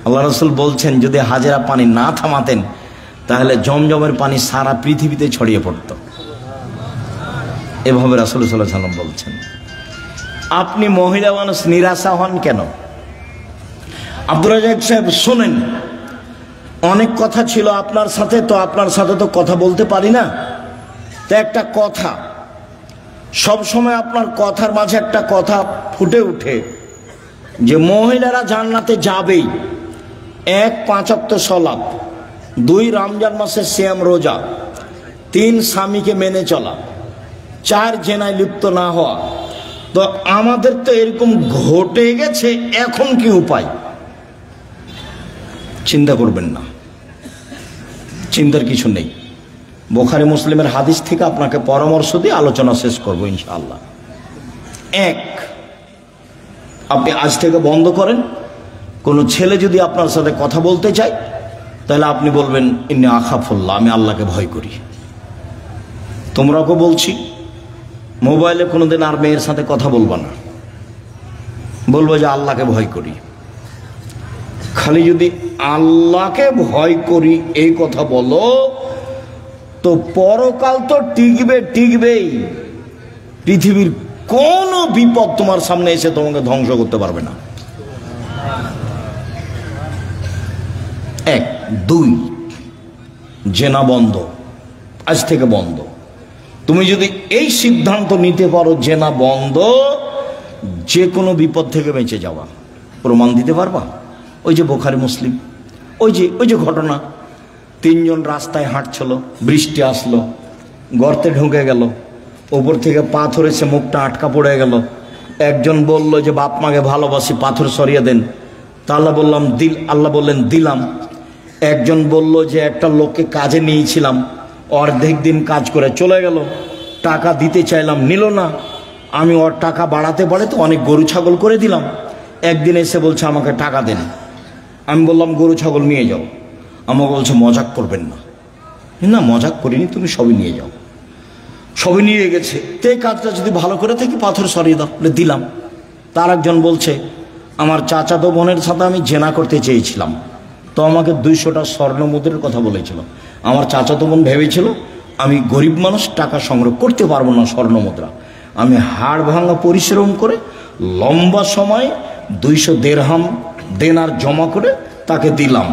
আল্লাহ রাসূল বলছেন, যদি হাজেরা পানি না থামাতেন তাহলে জমজমের পানি সারা পৃথিবীতে ছড়িয়ে পড়ত। এভাবে রাসূল সাল্লাল্লাহু আলাইহি ওয়াসাল্লাম বলছেন। আপনি মহিলা মানুষ, নিরাশা হন কেন? আব্দুর রাজ্জাক সাহেব শোনেন, অনেক কথা ছিল আপনার সাথে, তো আপনার সাথে তো কথা বলতে পারি না। তো একটা কথা, সব সময় আপনার কথার মাঝে একটা কথা ফুটে ওঠে যে মহিলারা জান্নাতে যাবেই। 1 5 ওয়াক্ত সালাত, 2 রমজান মাসের সিয়াম রোজা, 3 স্বামীকে মেনে চলা, 4 জেনায় লিপ্ত না হওয়া। তো আমাদের তো এরকম ঘটে গেছে, এখন কি উপায়? চিন্তা করবেন না, চিন্তার কিছু নেই। বুখারী মুসলিমের হাদিস থেকে আপনাকে পরামর্শ দিয়ে আলোচনা শেষ করবো ইনশাআল্লাহ। 1, আপনি আজ থেকে বন্ধ করেন, কোনো ছেলে যদি আপনার সাথে কথা বলতে চায় তাহলে আপনি বলবেন ইন্নী আখাফুল্লাহ, আমি আল্লাহকে ভয় করি। তোমরাকে বলছি, মোবাইলে কোনোদিন আর মেয়ের সাথে কথা বলবা না, বলবো যে আল্লাহকে ভয় করি। খালি যদি আল্লাহকে ভয় করি এই কথা বলো, তো পরকাল তো টিকবেই। পৃথিবীর কোন বিপদ তোমার সামনে এসে তোমাকে ধ্বংস করতে পারবে না। 1 2, জেনা বন্ধ, আজ থেকে বন্ধ। তুমি যদি এই সিদ্ধান্ত নিতে পারো জেনা বন্ধ, যে কোনো বিপদ থেকে বেঁচে যাওয়া। প্রমাণ দিতে পারবা? ওই যে বুখারী মুসলিম, ওই যে ঘটনা, 3 জন রাস্তায় হাঁটছিল, বৃষ্টি আসলো, গর্তে ঢুকে গেল, উপর থেকে পাথর এসে মুখটা আটকা পড়ে গেল। একজন বলল যে বাপ মাকে ভালোবাসি, পাথর সরিয়ে দেন। তা আল্লাহ বললেন দিলাম। একজন বলল যে একটা লোককে কাজে নিয়েছিলাম, অর্ধেক দিন কাজ করে চলে গেল, টাকা দিতে চাইলাম, নিল না। আমি ওর টাকা বাড়াতে তো অনেক গরু ছাগল করে দিলাম। একদিন এসে বলছে আমাকে টাকা দেন। আমি বললাম গরু ছাগল নিয়ে যাও। আমাকে বলছে মজাক করবেন না। না, মজাক করিনি, তুমি সবই নিয়ে যাও। সবই নিয়ে গেছে। তো এই কাজটা যদি ভালো করে থাকি পাথর সরিয়ে দাও, দিলাম। তার একজন বলছে আমার চাচাতো বোনের সাথে আমি জেনা করতে চেয়েছিলাম, তো আমাকে 200টা স্বর্ণ মুদ্রার কথা বলেছিল। আমার চাচাতো বোন ভেবেছিল আমি গরিব মানুষ, টাকা সংগ্রহ করতে পারবো না স্বর্ণ মুদ্রা। আমি হাড় ভাঙা পরিশ্রম করে লম্বা সময় 200 দিরহাম দেনার জমা করে তাকে দিলাম।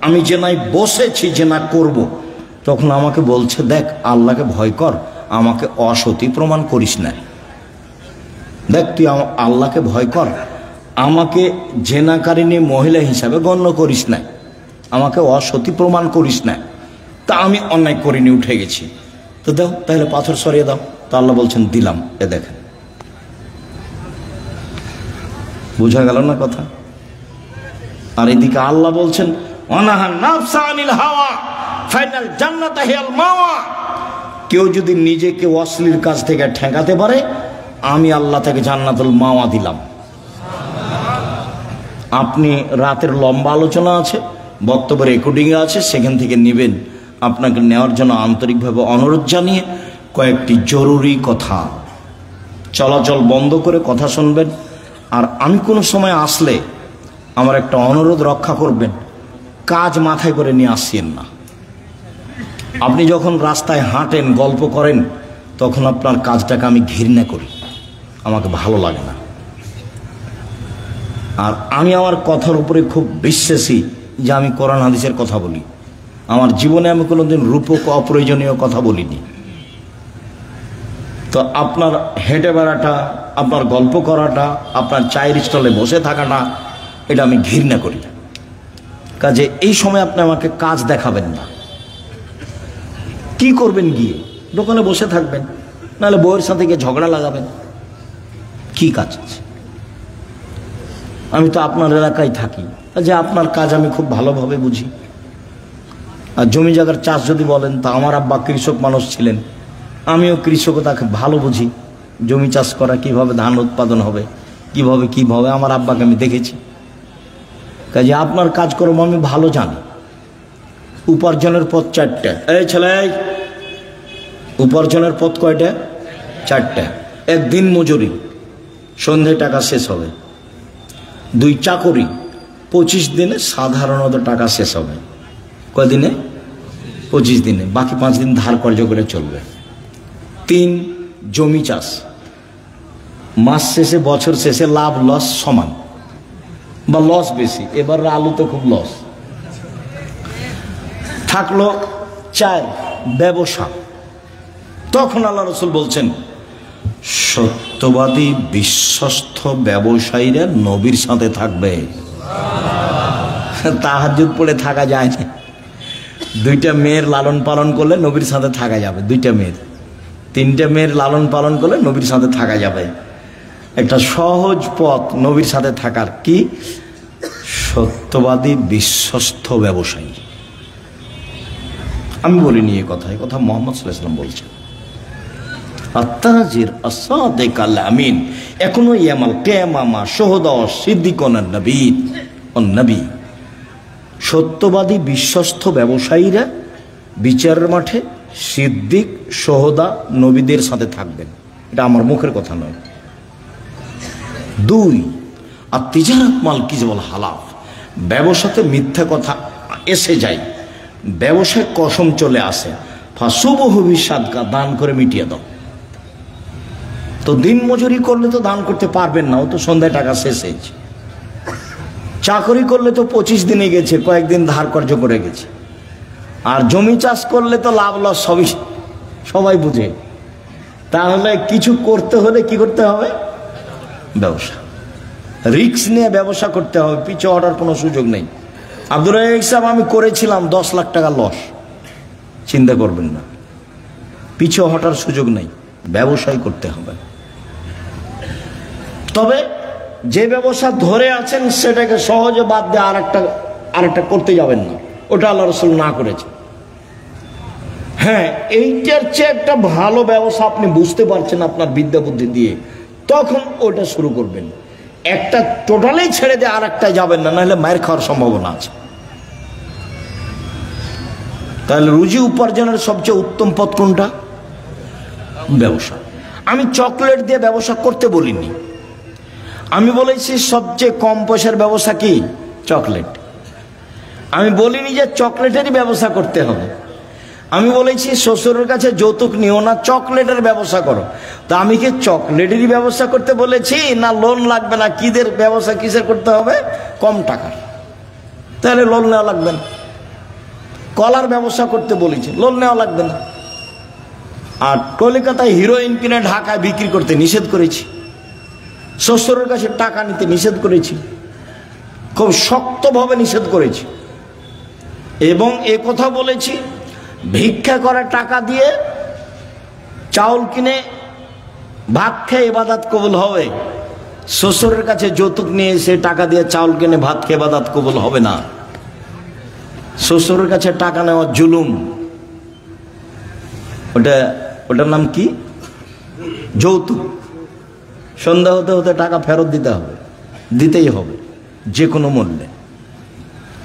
আমি জেনায় বসেছি, জেনা করব। তখন আমাকে বলছে দেখ আল্লাহকে ভয় কর, আমাকে অসতী প্রমাণ করিস না। দেখ তুই আল্লাহকে ভয় কর, আমাকে জেনাকারিনী মহিলা হিসাবে গণ্য করিস না, আমাকে অসতী প্রমাণ করিস না। তা আমি অন্যায় করিনি, উঠে গেছি। তো দাও তাহলে পাথর সরিয়ে দাও। তা আল্লাহ বলছেন দিলাম। এ দেখেন, বোঝা গেল না কথা? আর এদিকে আল্লাহ বলছেন অনাহা নাফসা আনিল হাওয়া ফাইনাল জান্নাত হিয়াল মাওয়া। কেউ যদি নিজেকে অশ্লীল কাজ থেকে ঠেকাতে পারে, আমি আল্লাহ তাকে জান্নাতুল মাওয়া দিলাম। আপনি রাতের লম্বা আলোচনা আছে, বক্তব্য রেকর্ডিং আছে, সেখান থেকে নেবেন। আপনাকে নেওয়ার জন্য আন্তরিকভাবে অনুরোধ জানিয়ে কয়েকটি জরুরি কথা, চলাচল বন্ধ করে কথা শুনবেন। আর আমি কোনো সময় আসলে আমার একটা অনুরোধ রক্ষা করবেন, কাজ মাথায় করে নিয়ে আসছেন না। আপনি যখন রাস্তায় হাঁটেন, গল্প করেন, তখন আপনার কাজটাকে আমি ঘৃণা করি, আমাকে ভালো লাগে না। আর আমি আমার কথার উপরে খুব বিশ্বাসী যে আমি কোরআন হাদিসের কথা বলি। আমার জীবনে আমি কোনোদিন রূপক অপ্রয়োজনীয় কথা বলিনি। তো আপনার হেঁটে বেড়াটা, আপনার গল্প করাটা, আপনার চায়ের স্টলে বসে থাকাটা, এটা আমি ঘৃণা করি। কাজে এই সময় আপনি আমাকে কাজ দেখাবেন না। কি করবেন? গিয়ে দোকানে বসে থাকবেন, নাহলে বউয়ের সাথে গিয়ে ঝগড়া লাগাবেন। কি কাজ আছে? আমি তো আপনার এলাকায় থাকি, যে আপনার কাজ আমি খুব ভালোভাবে বুঝি। আর জমি জায়গার চাষ যদি বলেন, তা আমার আব্বা কৃষক মানুষ ছিলেন, আমিও কৃষকতাকে ভালো বুঝি। জমি চাষ করা, কিভাবে ধান উৎপাদন হবে, কিভাবে আমার আব্বাকে আমি দেখেছি। কাজে আপনার কাজকর্ম আমি ভালো জানি। উপার্জনের পথ 4টা। এই ছেলে, উপার্জনের পথ কয়টা? 4টা। 1 দিন মজুরি, সন্ধে টাকা শেষ হবে। 2 চাকরি, 25 দিনে সাধারণত টাকা শেষ হবে। কয়দিনে? 25 দিনে। বাকি 5 দিন ধার কর্য করে চলবে। 3 জমি চাষ, মাস শেষে বছর শেষে লাভ লস সমান বা লস বেশি। এবার আলুতে খুব লস। থাকলো 4 ব্যবসা। তখন আল্লাহ রাসূল বলছেন, সত্যবাদী বিশ্বস্ত ব্যবসায়ীরা নবীর সাথে থাকবে। তাহাজ্জুদ পড়ে থাকা যায় না। 2টা মেয়ের লালন পালন করলে নবীর সাথে থাকা যাবে, 2টা মেয়ের, 3টে মেয়ের লালন পালন করলে নবীর সাথে থাকা যাবে। একটা সহজ পথ নবীর সাথে থাকার, কি? সত্যবাদী বিশ্বস্ত ব্যবসায়ী। আমি বলিনি এই কথা, এই কথা মুহাম্মদ সাল্লাল্লাহু আলাইহি ওয়াসাল্লাম বলছেন। আত-তাজির আস-সাদিক আল-আমিন এখনো ইয়ামাল কিয়ামা শুহাদা সিদ্দিকুন নবীন ও নবী। সত্যবাদী বিশ্বস্ত ব্যবসায়ীরা বিচারের মাঠে সিদ্দিক, শুহাদা, নবীদের সাথে থাকবেন। এটা আমার মুখের কথা নয়। 2 আত-তিজারাত মাল কিযবল হালাফ, ব্যবসাতে মিথ্যা কথা এসে যায়, ব্যবসায় কসম চলে আসে, ফাসুবহু বিসাদকা, দান করে মিটিয়ে দাও। তো দিন মজুরি করলে তো দান করতে পারবেন না, ও তো সন্ধ্যায় টাকা শেষ হয়েছে। চাকরি করলে তো 25 দিনে গেছে, কয়েকদিন ধার কর্য করে গেছে। আর জমি চাষ করলে তো লাভ লস সবাই বুঝে। তাহলে কিছু করতে হলে কি করতে হবে? ব্যবসা, রিস্ক নিয়ে ব্যবসা করতে হবে, পিছু হটার কোনো সুযোগ নেই। আব্দুর রাজ্জাক সাহেব, আমি করেছিলাম 10 লাখ টাকা লস, চিন্তা করবেন না, পিছু হটার সুযোগ নেই, ব্যবসায় করতে হবে। তবে যে ব্যবসা ধরে আছেন সেটাকে সহজে বাদ দিয়ে আরেকটা করতে যাবেন না, ওটা আল্লাহ রাসূল না করেছে। হ্যাঁ, এইটার চেয়ে একটা ভালো ব্যবসা আপনি বুঝতে পারছেন আপনার বিদ্যা বুদ্ধি দিয়ে, তখন ওটা শুরু করবেন। একটা টোটালি ছেড়ে দিয়ে আরেকটা যাবেন না, নাহলে মায়ের খাওয়ার সম্ভাবনা আছে। তাহলে রুজি উপার্জনের সবচেয়ে উত্তম পথ কোনটা? ব্যবসা। আমি চকলেট দিয়ে ব্যবসা করতে বলিনি, আমি বলেছি সবচেয়ে কম পয়সার ব্যবসা কি? চকলেট। আমি বলিনি যে চকলেটেরই ব্যবসা করতে হবে। আমি বলেছি শ্বশুরের কাছে যৌতুক নিও না, চকলেটের ব্যবসা করো। তা আমি কি চকলেটেরই ব্যবসা করতে বলেছি, না লোন লাগবে না কিদের ব্যবসা কিসের করতে হবে? কম টাকার, তাহলে লোন নেওয়া লাগবে না। কলার ব্যবসা করতে বলেছি, লোন নেওয়া লাগবে না। আর কলকাতায় হিরোইন কিনে ঢাকায় বিক্রি করতে নিষেধ করেছি, শ্বশুরের কাছে টাকা নিতে নিষেধ করেছি, খুব শক্তভাবে নিষেধ করেছি। এবং এ কথা বলেছি, ভিক্ষা করে টাকা দিয়ে চাউল কিনে ভাত খেয়ে ইবাদত কবুল হবে, শ্বশুরের কাছে যৌতুক নিয়ে এসে টাকা দিয়ে চাউল কিনে ভাত খেয়ে ইবাদত কবুল হবে না। শ্বশুরের কাছে টাকা নেওয়া জুলুম, ওটার নাম কি? যৌতুক। সন্ধ্যা হতে হতে টাকা ফেরত দিতে হবে, দিতেই হবে যে কোনো মূল্যে।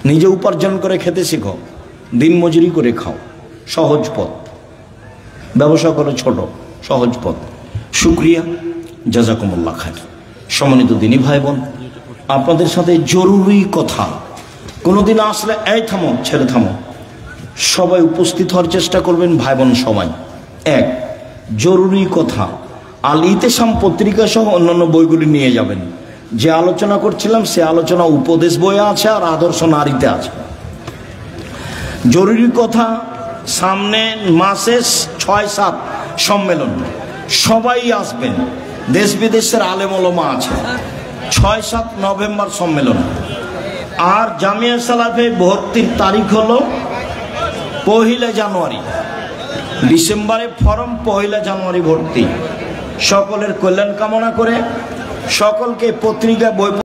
নিজে উপার্জন করে খেতে শিখো, দিন মজুরি করে খাও, সহজ পথ। ব্যবসা করো ছোট, সহজ পথ। শুকরিয়া, জাযাকুমুল্লাহ খাইর। সম্মানিত দিনী ভাই বোন, আপনাদের সাথে জরুরি কথা, কোনোদিন আসলে এই থামো, ছেড়ে থামো, সবাই উপস্থিত হওয়ার চেষ্টা করবেন ভাই বোন সবাই। 1 জরুরি কথা, আল ইতিসাম পত্রিকা সহ অন্যান্য বইগুলি নিয়ে যাবেন। যে আলোচনা করছিলাম সে আলোচনা উপদেশ বইয়ে আছে আর আদর্শ নারীতে আছে। জরুরি কথা, সামনে মাসে 6-7 সম্মেলন, সবাই আসবেন, দেশ বিদেশের আলেম ওলামা আছে। 6-7 নভেম্বর সম্মেলন। আর জামিয়া সালাফে ভর্তির তারিখ হলো 1 জানুয়ারি। ডিসেম্বরে ফরম, 1 জানুয়ারি ভর্তি। সকলের কল্যাণ কামনা করে সকলকে পত্রিকা বই